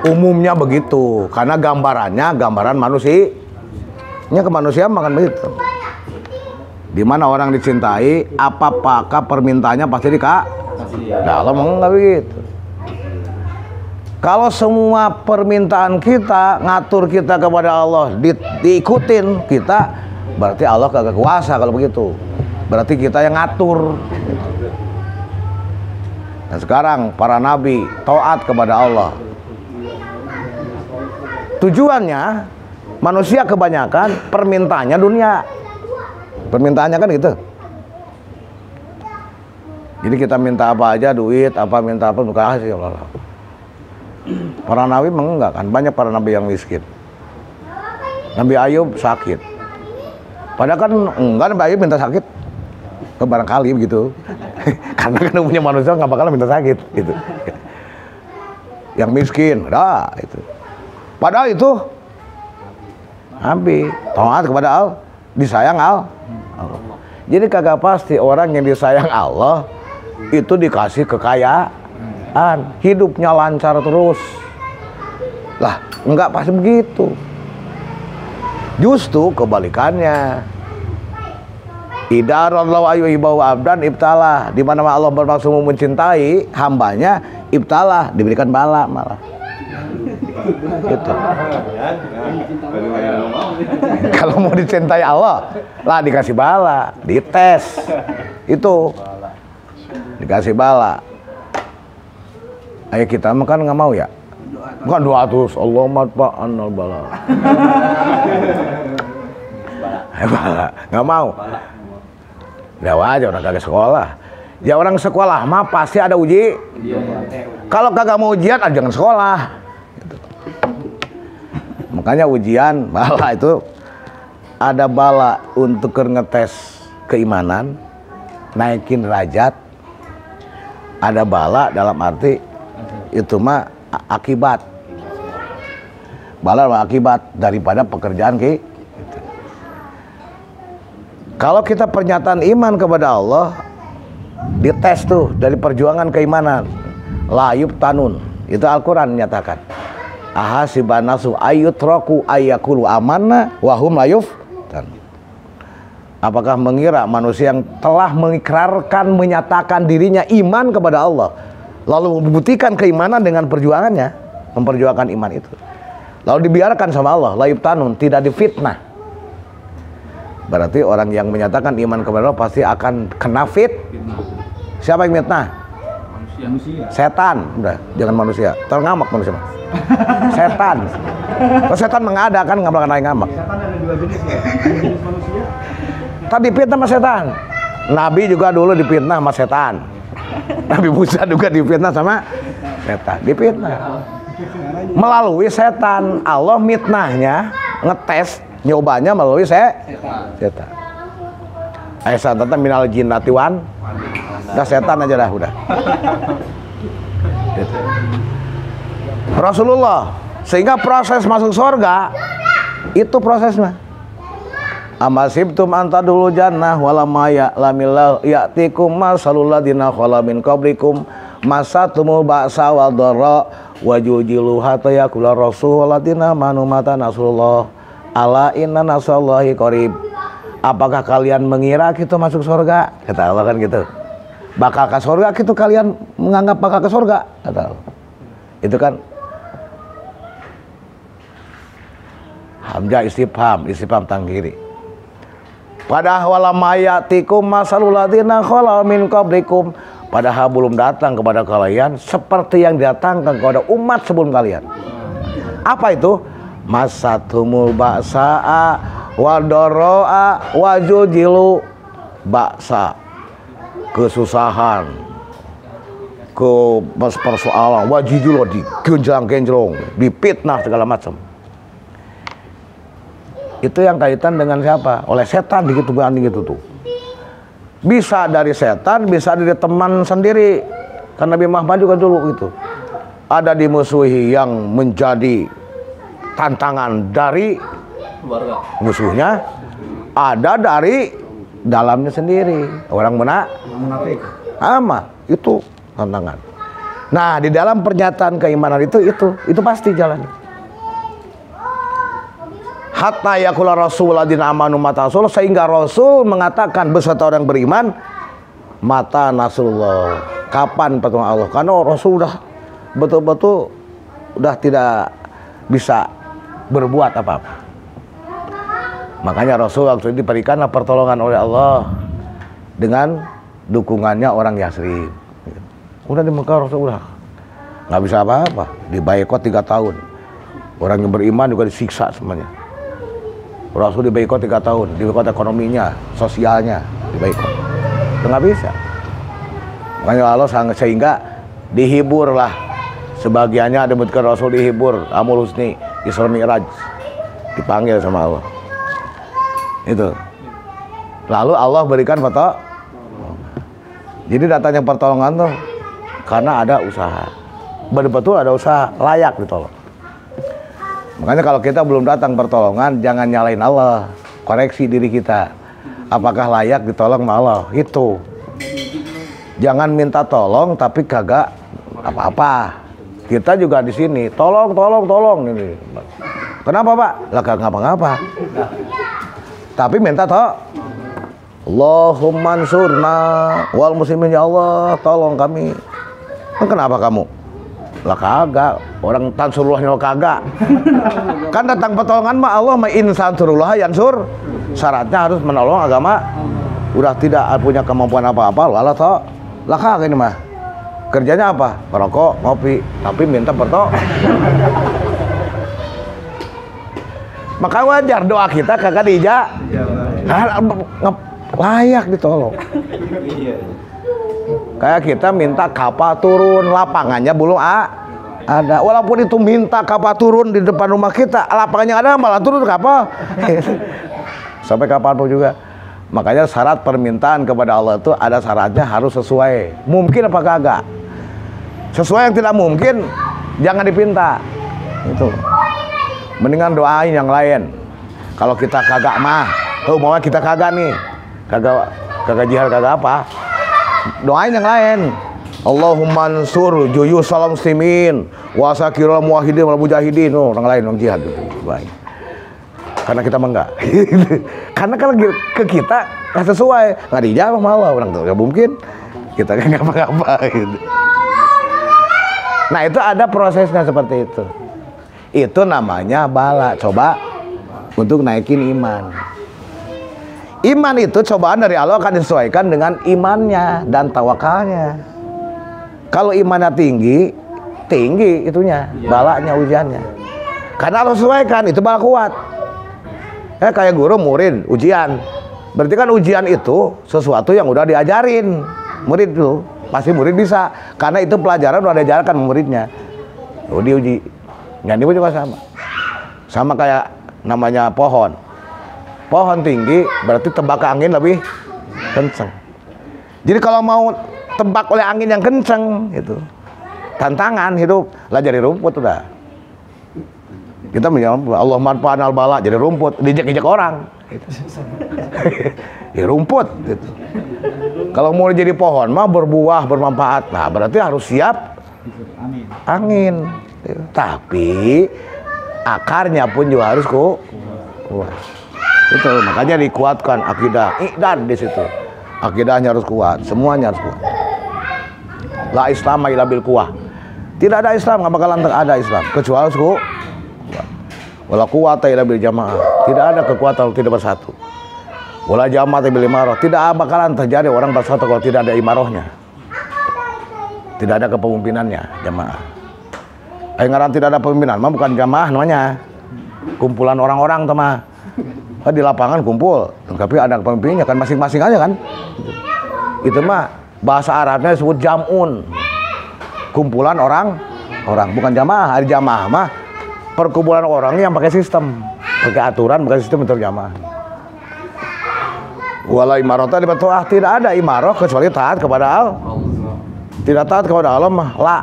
umumnya begitu, karena gambarannya gambaran manusia. Nya ke manusia makan begitu. Di mana orang dicintai, apakah permintaannya pasti dikasih? Nah, Allah enggak begitu. Kalau semua permintaan kita, ngatur kita kepada Allah, diikutin kita, berarti Allah kagak kuasa kalau begitu. Berarti kita yang ngatur. Dan sekarang para nabi taat kepada Allah. Tujuannya manusia kebanyakan permintaannya dunia. Permintaannya kan gitu. Jadi kita minta apa aja, duit, apa minta apa, bukan kasih Allah. Para nabi enggak kan, banyak para nabi yang miskin. Nabi Ayub sakit. Padahal kan enggak, Nabi Ayub minta sakit. Barangkali begitu. Karena kan punya manusia nggak bakal minta sakit gitu. Yang miskin, dah itu. Padahal itu Nabi taat kepada Allah, disayang Allah. Jadi kagak pasti orang yang disayang Allah itu dikasih kekayaan, hidupnya lancar terus. Lah, enggak pasti begitu. Justru kebalikannya. Idarallahu ayyuhibahu abdan ibtalah. Di mana Allah bermaksud mencintai hambanya, ibtalah, diberikan bala malah. Gitu. Kalau mau dicintai Allah, lah dikasih bala, dites. Itu dikasih bala. Ayo kita makan nggak mau ya? Bukan 200, Allah matba'an al-bala. Bala, nggak mau. Ya aja orang kagak sekolah. Ya orang sekolah mah pasti ada uji. Kalau kagak mau ujian, jangan sekolah. Gitu. Makanya ujian bala itu ada bala untuk ngetes keimanan, naikin derajat. Ada bala dalam arti itu mah akibat. Bala akibat daripada pekerjaan ki. Kalau kita pernyataan iman kepada Allah, dites tuh dari perjuangan keimanan. Layub tanun, itu Al-Quran menyatakan. Ahasibanasu ayyutraku ayyakulu amanna wahum layuf. Apakah mengira manusia yang telah mengikrarkan, menyatakan dirinya iman kepada Allah, lalu membuktikan keimanan dengan perjuangannya, memperjuangkan iman itu, lalu dibiarkan sama Allah, layub tanun, tidak difitnah. Berarti orang yang menyatakan iman kepada Allah pasti akan kena Siapa yang fitnah? Manusia. Setan. Udah, jangan manusia. Terngamak manusia. Setan. Kalau setan mengada kan nggak bakal naik ngamak. Setan ada dua jenis ya. Jenis manusia. Tadi fitnah sama setan. Nabi juga dulu difitnah sama setan. Nabi Musa juga difitnah sama setan. Difitnah. Melalui setan. Allah mitnahnya ngetes, nyobanya melalui setan. Ayat tentang minal jinnati wan. Dah setan aja dah udah. Gitu. Rasulullah, sehingga proses masuk surga itu prosesnya. Amasibtum anta dulu jannah walamma ya'lamillahu ya'tikum masalul ladina khala min qablikum masatumul ba'sa wad dharra wajujilu hatta yaqula rasul ladina manu mata nasrullah ala inna nasrallahi qarib. Apakah kalian mengira kita masuk surga? Kata Allah kan gitu. Bakal ke surga gitu, kalian menganggap bakal ke surga? Kata Allah. Itu kan hamzah istifham tangkiri. Padahal walamayatikum masalul ladzina khala min qablikum, padahal belum datang kepada kalian seperti yang datangkan kepada umat sebelum kalian. Apa itu? Masatumul ba'sa'a wadoro'a wajujilu. Ba'sa, kesusahan, ke persoalan, wajijulo, digenjlang-genjlong, dipitnah segala macam. Itu yang kaitan dengan siapa? Oleh setan gitu tuh. Bisa dari setan, bisa dari teman sendiri. Karena Nabi Muhammad juga dulu gitu. Ada dimusuhi yang menjadi tantangan dari Keluarga. musuhnya, ada dari dalamnya sendiri. Orang Munafik. ama itu tantangan. Nah, di dalam pernyataan keimanan itu pasti jalan. Hatta yaqula rasul ladina amanu mata rasul, sehingga Rasul mengatakan beserta orang beriman, mata nasrullah, kapan pertolongan Allah. Karena Rasul udah betul-betul udah tidak bisa berbuat apa-apa. Makanya Rasul waktu itu diberikanlah pertolongan oleh Allah dengan dukungannya orang Yasrib. Udah di Mekah Rasul udah nggak bisa apa-apa, dibaikot 3 tahun. Orang yang beriman juga disiksa semuanya. Rasul dibaikot 3 tahun, dibaikot ekonominya, sosialnya, dibaikot. Nggak bisa. Makanya Allah sehingga dihiburlah. Sebagiannya ada menyebutkan Rasul dihibur, Amul Husni, Isra Mi'raj, dipanggil sama Allah. Itu. Lalu Allah berikan foto. Jadi datanya pertolongan tuh karena ada usaha. Betul-betul ada usaha, layak ditolong. Makanya kalau kita belum datang pertolongan, jangan nyalain Allah. Koreksi diri kita. Apakah layak ditolong sama Allah? Itu. Jangan minta tolong tapi kagak apa-apa. Kita juga di sini, tolong ini. Kenapa, Pak? Lah kagak ngapa-ngapa. Tapi minta Allahumma ansurna wal muslimin, ya Allah, tolong kami. Kenapa kamu? Lah kagak, orang tansurullahnya kagak. Kan datang pertolongan mah Allah mah insan surullah yansur. Syaratnya harus menolong agama. Udah tidak punya kemampuan apa-apa, lah kagak ini mah. Kerjanya apa? Merokok, ngopi, tapi minta maka wajar doa kita kagak layak ditolong. Kayak kita minta kapal turun, lapangannya belum ada. Walaupun itu minta kapal turun di depan rumah kita, lapangannya ada, malah turun kapal. Sampai kapal pun juga. Makanya syarat permintaan kepada Allah itu ada syaratnya, harus sesuai. Mungkin apa kagak? Sesuai yang tidak mungkin, jangan dipinta. Itu. Mendingan doain yang lain. Kalau kita kagak mah, mau kita kagak nih, kagak jihad, kagak apa, doain yang lain. Allahumma ansur juyusal muslimin wa sakirul muwahhidin wal mujahidin. Orang lain yang jihad itu. Baik. Karena kita mah enggak. Karena kalau ke kita nggak sesuai, nggak dijawab malah orang tuh. Nggak mungkin. Kita kan ngapa-ngapa gitu. Nah itu ada prosesnya seperti itu. Itu namanya bala. Coba untuk naikin iman. Iman itu cobaan dari Allah akan disesuaikan dengan imannya dan tawakalnya. Kalau imannya tinggi itunya, balanya, ujiannya. Karena harus sesuaikan, itu bala kuat. Kayak guru murid ujian. Berarti kan ujian itu sesuatu yang udah diajarin murid itu. Pasti murid bisa, karena itu pelajaran udah diajarkan muridnya. Diuji. Nyanyi juga sama kayak namanya pohon tinggi berarti tebak angin lebih kenceng. Jadi kalau mau tebak oleh angin yang kenceng itu tantangan hidup lah, jadi rumput udah. Kita menjawab Allah manfaanal bala, jadi rumput, dijek-jek orang gitu. Ya rumput gitu. Kalau mau jadi pohon mah berbuah bermanfaat, nah berarti harus siap angin. Tapi akarnya pun juga harus kuat. Itu makanya dikuatkan akidah dan di situ akidahnya harus kuat, semuanya harus kuat. La Islam illa bil quwwah. Tidak ada Islam, nggak bakalan ada Islam kecuali harus kuat. Wala quwwata illa bil jamaah. Tidak ada kekuatan kalau tidak bersatu. Wala jama'ata bil imarah. Tidak bakalan terjadi orang bersatu kalau tidak ada imarahnya. Tidak ada kepemimpinannya jamaah. Ngaran tidak ada pemimpinan mah bukan jamaah namanya. Kumpulan orang-orang teman. Di lapangan kumpul, tapi ada pemimpinnya kan masing-masing aja kan. Itu mah bahasa Arabnya disebut jam'un. Kumpulan orang bukan jamaah. Ada jamaah mah perkumpulan orang yang pakai sistem, pakai aturan, pakai sistem untuk jamaah. Wala imarota di batuah, tidak ada imaroh kecuali taat kepada Allah. Tidak taat kepada Allah mah la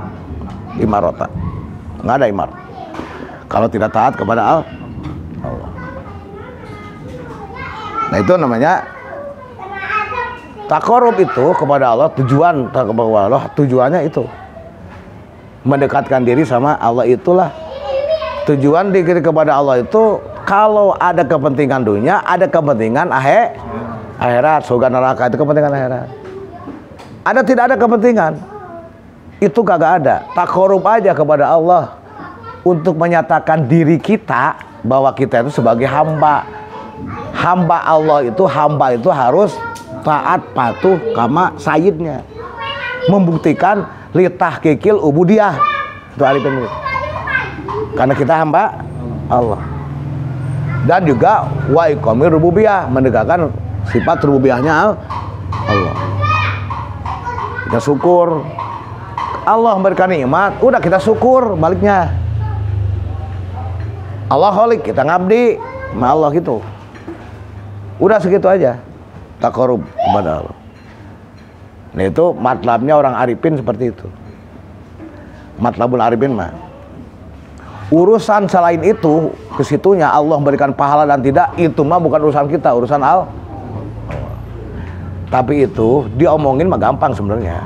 imarota. Nggak ada imar. Kalau tidak taat kepada Allah. Nah itu namanya takarub itu kepada Allah, tujuan kepada Allah, tujuannya itu mendekatkan diri sama Allah. Itulah tujuan diri kepada Allah itu. Kalau ada kepentingan dunia, ada kepentingan akhirat, surga neraka itu kepentingan akhirat. Ada tidak ada kepentingan, itu kagak ada. Takarub aja kepada Allah untuk menyatakan diri kita bahwa kita itu sebagai hamba. Hamba Allah itu, hamba itu harus taat patuh kama sayyidnya, membuktikan litah kikil ubudiyah itu alifin, karena kita hamba Allah. Dan juga wa iqamir rububiyah, menegakkan sifat rububiyahnya Allah. Kita syukur Allah memberikan nikmat, udah kita syukur baliknya. Allah kholik, kita ngabdi sama Allah gitu. Udah segitu aja takarub kepada Allah. Nah itu matlabnya orang arifin seperti itu. Matlabul arifin mah urusan selain itu, kesitunya Allah memberikan pahala dan tidak, itu mah bukan urusan kita, urusan Allah. Tapi itu diomongin mah gampang sebenarnya.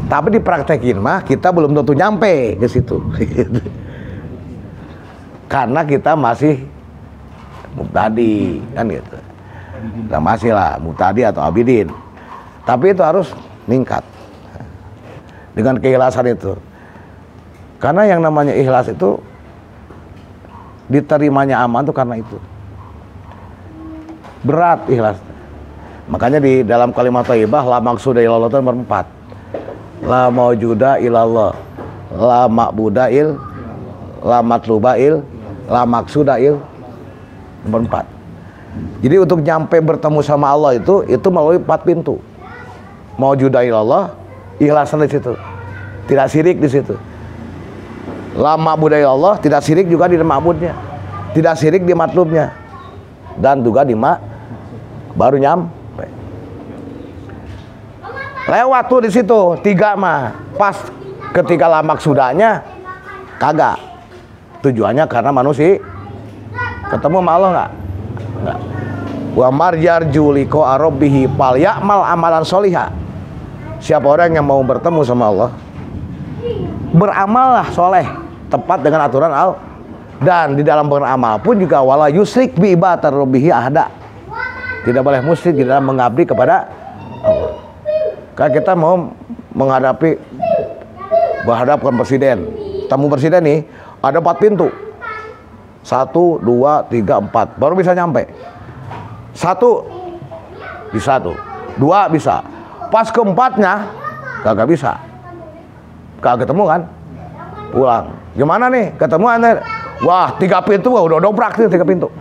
Tapi dipraktekin mah kita belum tentu nyampe ke situ. Karena kita masih mubtadi kan gitu. Kita masih lah mubtadi atau abidin. Tapi itu harus meningkat dengan keikhlasan itu. Karena yang namanya ikhlas itu diterimanya aman tuh karena itu. Berat ikhlas. Makanya di dalam kalimat thayyibah la maqsuda illallah itu nomor 4. La maujuda illallah, la ma'buda il, la matluba il, la maqsuda il, nomor 4. Jadi untuk nyampe bertemu sama Allah itu melalui 4 pintu. Maujuda illallah, ikhlasan di situ. Tidak syirik di situ. Lama budaya Allah, tidak syirik juga di ma'budnya, tidak syirik di matlubnya, dan juga di baru nyampe. Lewat tuh di situ 3 mah. Pas ketika lamak sudahnya kagak. Tujuannya karena manusia ketemu sama Allah enggak? Wa marjarju liqa rabbihi fal ya'mal amalan sholiha. Siapa orang yang mau bertemu sama Allah, beramallah soleh tepat dengan aturan Allah. Dan di dalam beramal pun juga wala yusrik bi ibadatir rabbihi ahada. Tidak boleh musyrik di dalam mengabdi kepada Allah. Kalau kita mau menghadapkan presiden, tamu presiden nih ada 4 pintu. 1, 2, 3, 4 baru bisa nyampe. 1 bisa tuh, 2 bisa. Pas keempatnya kagak bisa. Kagak ketemu kan? Pulang. Gimana nih? Ketemu aneh. Wah, 3 pintu wah udah dobrak nih 3 pintu.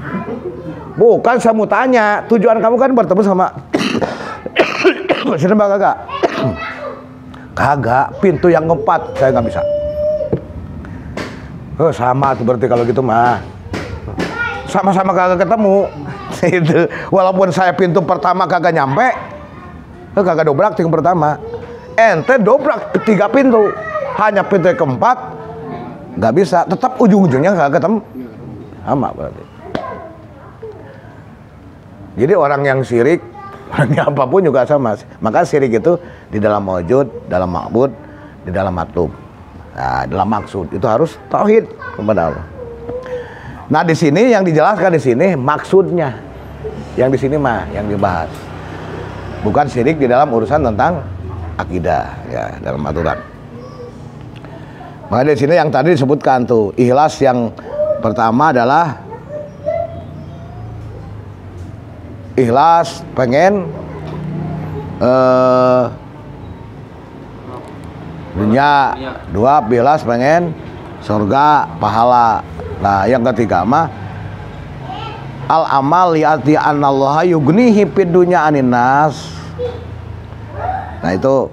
Bukan, saya mau tanya, tujuan kamu kan bertemu sama presiden kagak? Kagak, pintu yang keempat saya nggak bisa. Oh, sama tuh berarti kalau gitu mah. Sama-sama kagak ketemu. Itu walaupun saya pintu pertama kagak nyampe, kagak dobrak yang pertama. Ente dobrak 3 pintu, hanya pintu yang keempat nggak bisa, tetap ujung-ujungnya kagak ketemu. Sama berarti. Jadi orang yang syirik, orangnya apapun juga sama. Maka syirik itu di dalam wujud, dalam ma'bud, di dalam matlub. Nah, dalam maksud itu harus tauhid kepada Allah. Nah, di sini yang dijelaskan di sini maksudnya. Yang di sini mah yang dibahas. Bukan syirik di dalam urusan tentang akidah ya, dalam aturan. Maka di sini yang tadi disebutkan tuh, ikhlas yang pertama adalah ikhlas pengen dunia, 2 ikhlas pengen surga pahala. Nah yang ketiga mah al amal li'ati anallaha yugnihi fid dunya anin nas. Nah itu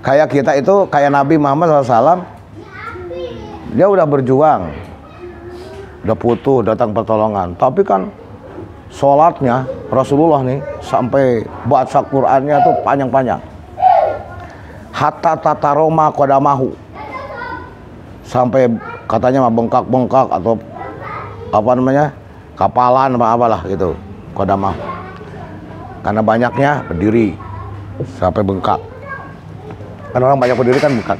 kayak kita itu kayak Nabi Muhammad SAW, dia udah berjuang, udah putus datang pertolongan, tapi kan sholatnya Rasulullah nih sampai baca Qur'annya tuh panjang-panjang. Hatta tataroma qadamahu, sampai katanya mah bengkak-bengkak atau apa namanya, kapalan apa apalah gitu, qadamahu. Karena banyaknya berdiri sampai bengkak. Kan orang banyak berdiri kan bengkak.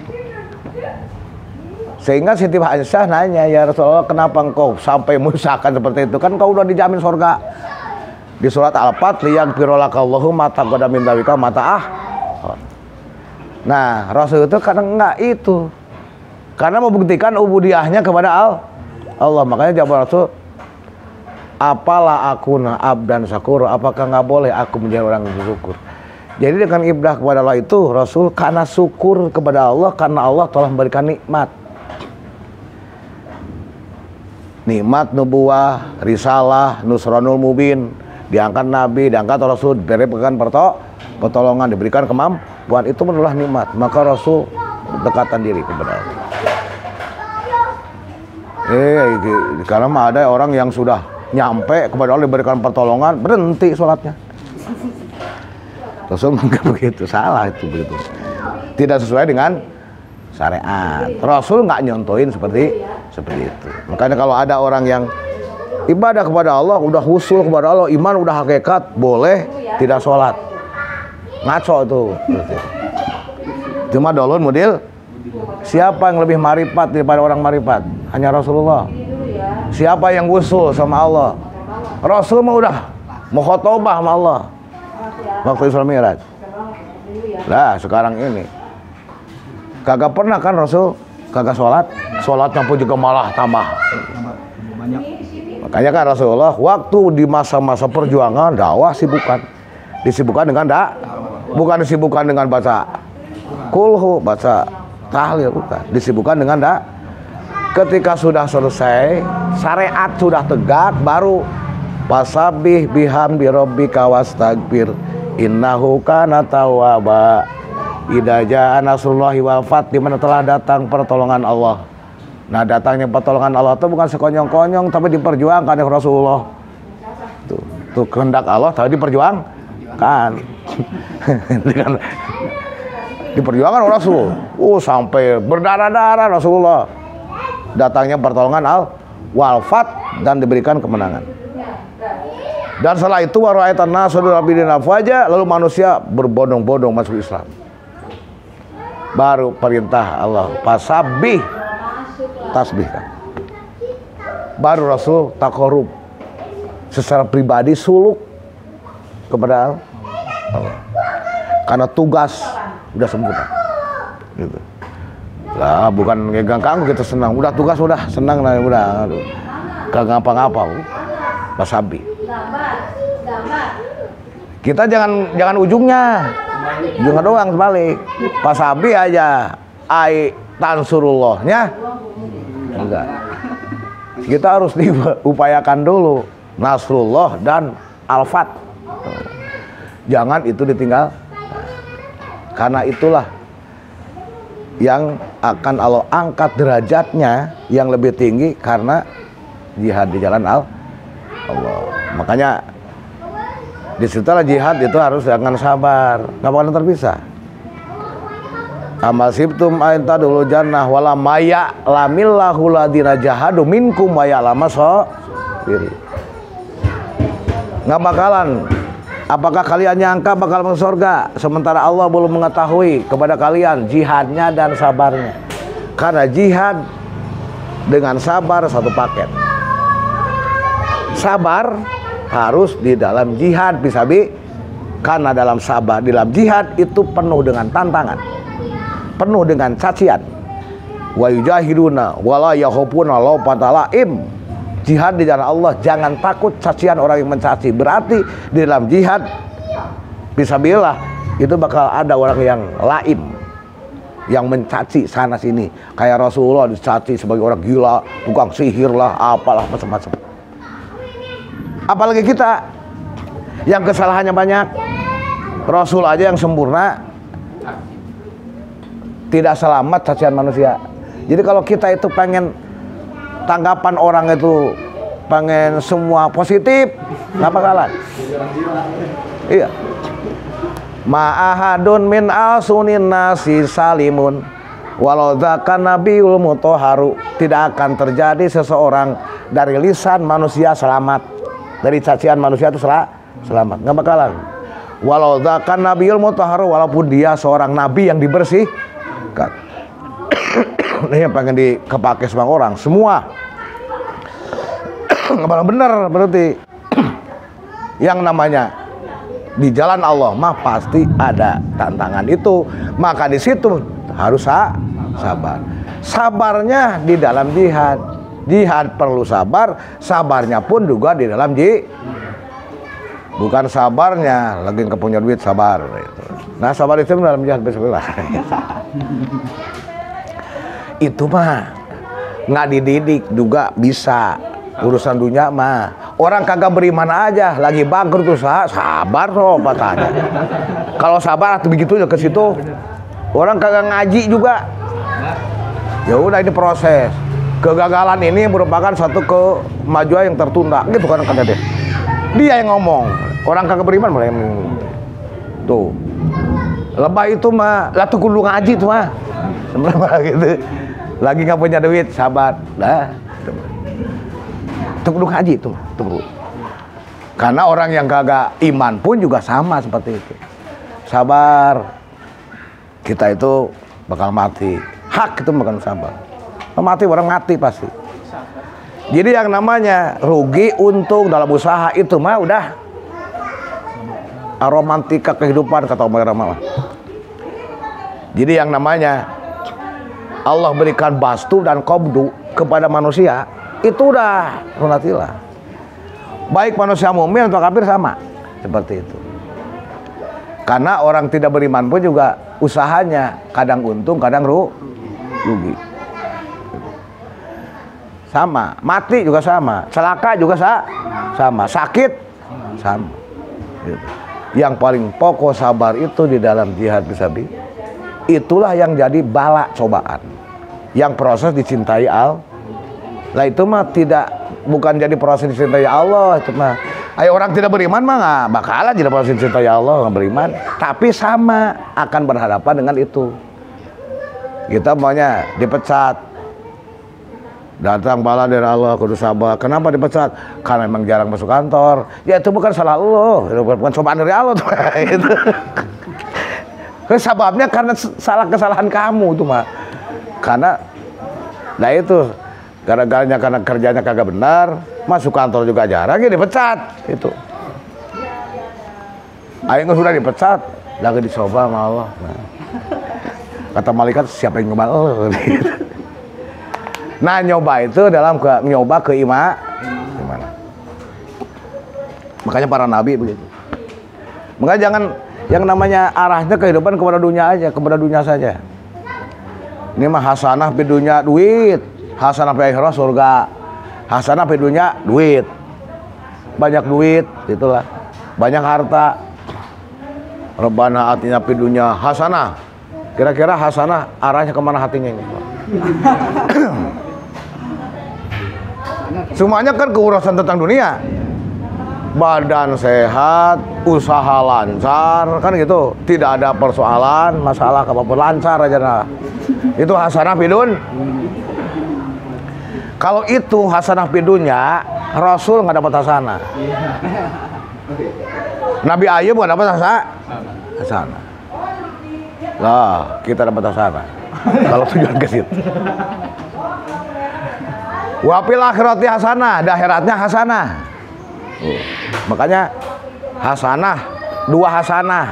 Sehingga Siti Aisyah nanya, ya Rasulullah, kenapa engkau sampai mengusahakan seperti itu? Kan kau udah dijamin surga. Di surat Al-Fat, liyagfirolakallahu mata goda min dawika mata ah. Nah, Rasul itu kadang enggak itu. Karena membuktikan ubudiyahnya kepada Allah. Makanya jawab Rasul, apalah aku abdan syakur, apakah nggak boleh aku menjadi orang yang bersyukur? Jadi dengan ibadah kepada Allah itu, Rasul karena syukur kepada Allah, karena Allah telah memberikan nikmat. Nikmat nubuwah, risalah, nusranul mubin, diangkat Nabi, diangkat Rasul, diberikan pertolongan, diberikan kemampuan, itu adalah nikmat. Maka Rasul dekatkan diri kepada Allah. Karena ada orang yang sudah nyampe kepada Allah, diberikan pertolongan, berhenti sholatnya. Rasul enggak begitu, salah itu begitu. Tidak sesuai dengan syariat. Rasul nggak nyontoin seperti itu. Makanya kalau ada orang yang ibadah kepada Allah, udah husul kepada Allah, iman udah hakikat, boleh tidak sholat. Ngaco tuh. Cuma dolun model, siapa yang lebih marifat daripada orang marifat? Hanya Rasulullah. Siapa yang usul sama Allah? Rasul mah udah mukhotobah sama Allah waktu Isra Mi'raj. Lah sekarang ini kagak pernah kan Rasul kagak sholatnya pun juga malah tambah banyak. Makanya kan Rasulullah waktu di masa-masa perjuangan dakwah disibukkan dengan bukan disibukkan dengan baca kulhu, baca tahlil, bukan, disibukkan dengan ketika sudah selesai syariat sudah tegak, baru fasabih bihamdi rabbika wastagfir innahu kana tawwaba. Idza jaa nasrullahi wal fath, di mana telah datang pertolongan Allah. Nah, datangnya pertolongan Allah itu bukan sekonyong-konyong, tapi diperjuangkan oleh Rasulullah. Tuh kehendak Allah tapi diperjuangkan. Diperjuangkan oleh Rasul. Sampai berdarah-darah Rasulullah. Datangnya pertolongan wal fath dan diberikan kemenangan. Dan setelah itu waraitan nasu rabidina faja, lalu manusia berbondong-bondong masuk Islam. Baru perintah Allah fasabih, tasbihkan. Baru Rasul takorub secara pribadi suluk kepada Allah. Karena tugas udah sempurna. Gitu. Lah bukan ngegang kanggo kita senang, udah tugas udah senang lah, udah kagak ngapa-ngapa. Fasabih. Kita jangan ujungnya. Ujungnya doang sebalik. Fasabi aja. Tansurullahnya enggak. Kita harus diupayakan dulu Nasrullah dan Al-Fath. Jangan itu ditinggal. Karena itulah yang akan Allah angkat derajatnya yang lebih tinggi karena jihad di jalan Allah. Makanya disitulah jihad itu harus dengan sabar, nggak bakalan terpisah. Amal sibtum ainta dulu jannah wala maya lamillahu ladina jahadu minkum maya lama diri. Nggak bakalan. Apakah kalian nyangka bakal masuk surga sementara Allah belum mengetahui kepada kalian jihadnya dan sabarnya? Karena jihad dengan sabar satu paket. Sabar harus di dalam jihad bisabi, karena dalam sabar dalam jihad itu penuh dengan tantangan, penuh dengan cacian. Wa yujahiduna wala yakhufuna laupata laim. Jihad di jalan Allah, jangan takut cacian orang yang mencaci. Berarti di dalam jihad bisabillah itu bakal ada orang yang laim, yang mencaci sana sini. Kayak Rasulullah dicaci sebagai orang gila, tukang sihir lah, apalah macam-macam. Apalagi kita yang kesalahannya banyak. Rasul aja yang sempurna tidak selamat cacian manusia. Jadi kalau kita itu pengen tanggapan orang itu pengen semua positif, nggak bakalan. Iya. Ma'ahadun min al-sunin nasi salimun walau dzakan nabiul mutahharu. Tidak akan terjadi seseorang dari lisan manusia selamat, dari cacian manusia itu selamat, nggak bakalan. Walau dzakan nabiul mutahharu, walaupun dia seorang nabi yang dibersihkan. Ini yang pengen dikepake sama orang semua. Nggak bakal bener berarti. Yang namanya di jalan Allah mah pasti ada tantangan itu, maka di situ harus sabar. Sabarnya di dalam jihad. Jihad perlu sabar, sabarnya pun juga di dalam bukan sabarnya lagi nggak punya duit sabar gitu. Nah sabar itu dalam jihad bismillah. Itu mah nggak dididik juga bisa. Urusan dunia mah orang kagak beriman aja lagi bangkrut tuh sabar loh patahnya. Kalau sabar tuh begitu ya ke situ. Orang kagak ngaji juga. Ya udah ini proses. Kegagalan ini merupakan satu kemajuan yang tertunda. Gitu kan kata dia. Dia yang ngomong. Orang kagak beriman mulai tuh. Lebah itu mah lah tuh kudu ngaji tuh mah. Sebenarnya gitu. Lagi nggak punya duit sabar. Dah. Itu kudu haji tuh. Karena orang yang kagak iman pun juga sama seperti itu. Sabar. Kita itu bakal mati. Hak itu bakal sabar. Mati orang mati pasti. Jadi yang namanya rugi untung dalam usaha itu mah udah romantika kehidupan kata Umar Ramalah. Jadi yang namanya Allah berikan bastu dan qabdu kepada manusia itu udah runatilah. Baik manusia mukmin atau kafir sama seperti itu. Karena orang tidak beriman pun juga usahanya kadang untung, kadang rugi. Sama, mati juga sama, celaka juga sama, sakit sama. Gitu. Yang paling pokok sabar itu di dalam jihad fisabilillah. Itulah yang jadi bala cobaan. Yang proses dicintai Allah. Lah itu mah bukan jadi proses dicintai Allah itu mah. Ayo orang tidak beriman mah nggak bakalan jadi proses dicintai Allah nggak beriman. Tapi sama akan berhadapan dengan itu. Kita maunya dipecat. Datang bala dari Allah kudu sabar. Kenapa dipecat? Karena memang jarang masuk kantor. Ya itu bukan salah Allah, itu bukan cobaan dari Allah tuh. Itu. Sebabnya karena kesalahan kamu itu mah. Karena nah itu gara-garanya karena kerjanya kagak benar, masuk kantor juga jarang, ya dipecat itu. Aing sudah dipecat, lagi dicoba sama Allah. Nah. Kata malaikat siapa yang nyoba Allah? Nah nyoba itu dalam nyoba gimana? Makanya para nabi begitu. Makanya jangan yang namanya arahnya kehidupan kepada dunia aja, kepada dunia saja. Ini mah hasanah di dunia duit, hasanah di akhirat surga, hasanah di dunia duit, banyak duit, itulah, banyak harta. Rabbana atina fid dunya hasanah. Kira-kira hasanah arahnya kemana hatinya ini? Semuanya kan keurusan tentang dunia. Badan sehat, usaha lancar, kan gitu. Tidak ada persoalan, masalah apapun lancar aja nah. Itu hasanah fidun. Kalau itu hasanah fidunya, Rasul nggak dapat hasanah. Nabi Ayub nggak dapat hasanah. Lah, kita dapat hasanah. Kalau tujuan ke situ. Wa fil akhirati hasanah, di akhiratnya hasanah. Makanya hasanah, dua hasanah.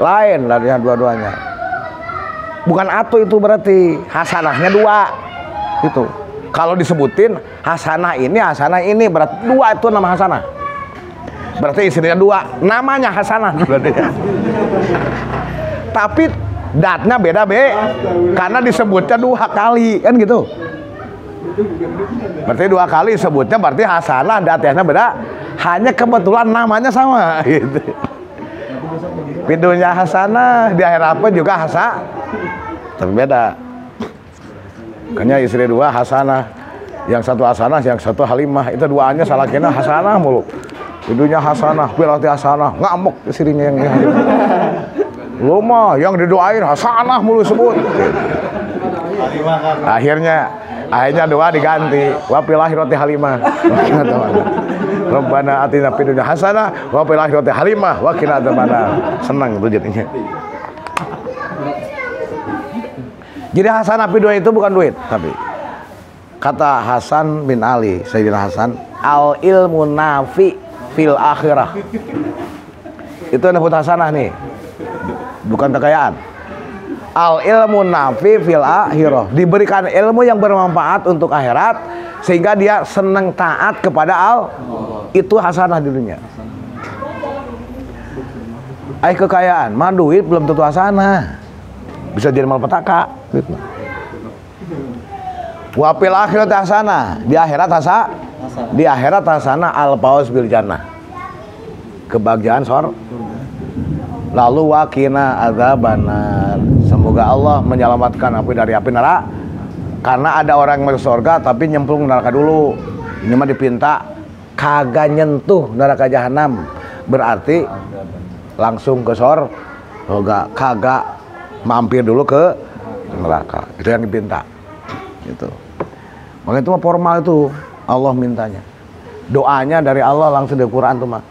Lain dari dua-duanya. Bukan atu itu berarti hasanahnya dua. Itu. Kalau disebutin hasanah ini berarti dua itu nama hasanah. Berarti istrinya dua, namanya hasanah berarti. Tapi datnya beda karena disebutnya dua kali kan gitu. Berarti dua kali sebutnya berarti hasanah, datanya beda. Hanya kebetulan namanya sama gitu. Videonya hasanah, di akhir apa juga hasanah. Tapi beda. Makanya istri dua hasanah. Yang satu hasanah, yang satu halimah. Itu doanya salakina hasanah mulu. Idunya hasanah, pilati hasanah, ngamuk istrinya yang halimah. Lu mah yang didoain hasanah mulu sebut. Akhirnya doa diganti. Wa fil akhirati halimah. Rabbana atina fid dunya hasanah wa fil akhirati halimah wa qina adzabannar. Senang itu jadinya. Jadi hasanah fid dunya itu bukan duit, tapi kata Hasan bin Ali, Sayyidina Hasan, al ilmu nafi fil akhirah. Itu yang disebut hasanah nih, bukan kekayaan. Al ilmu nafi fil akhirah, diberikan ilmu yang bermanfaat untuk akhirat sehingga dia senang taat kepada itu hasanah di dunia. Kekayaan, mah duit belum tentu hasanah, bisa jadi malpetaka. Gitu. Wa fil akhirati hasanah, di akhirat hasanah al fauz bil jannah, kebahagiaan surga. Lalu waqina adzabannar, semoga Allah menyelamatkan api dari api neraka. Karena ada orang yang masuk surga tapi nyemplung neraka dulu. Ini mah dipinta kagak nyentuh neraka jahanam, berarti langsung ke surga, kagak mampir dulu ke neraka. Itu yang dipinta. Gitu. Makanya itu mah formal itu Allah mintanya. Doanya dari Allah langsung di Quran tuh mah.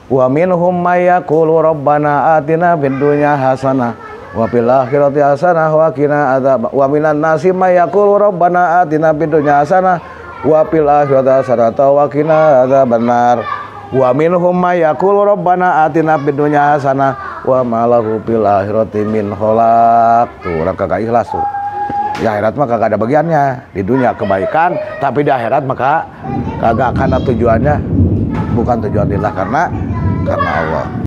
Wa minhum may yaqulu rabbana atina fid dunya hasanah wa fil akhirati hasanah wa qina adzab. Wa minan nasi may yaqulu rabbana atina fid dunya hasanah wa fil akhirati hasanah wa qina adzabannar. Wa minhum may yaqulu rabbana atina fid dunya hasanah wa ma lahu fil akhirati min khalaq. Tuh orang kagak ikhlas tuh. Di akhirat mah kagak ada bagiannya. Di dunia kebaikan, tapi di akhirat maka kagak, karena tujuannya bukan tujuan lillah, karena Allah.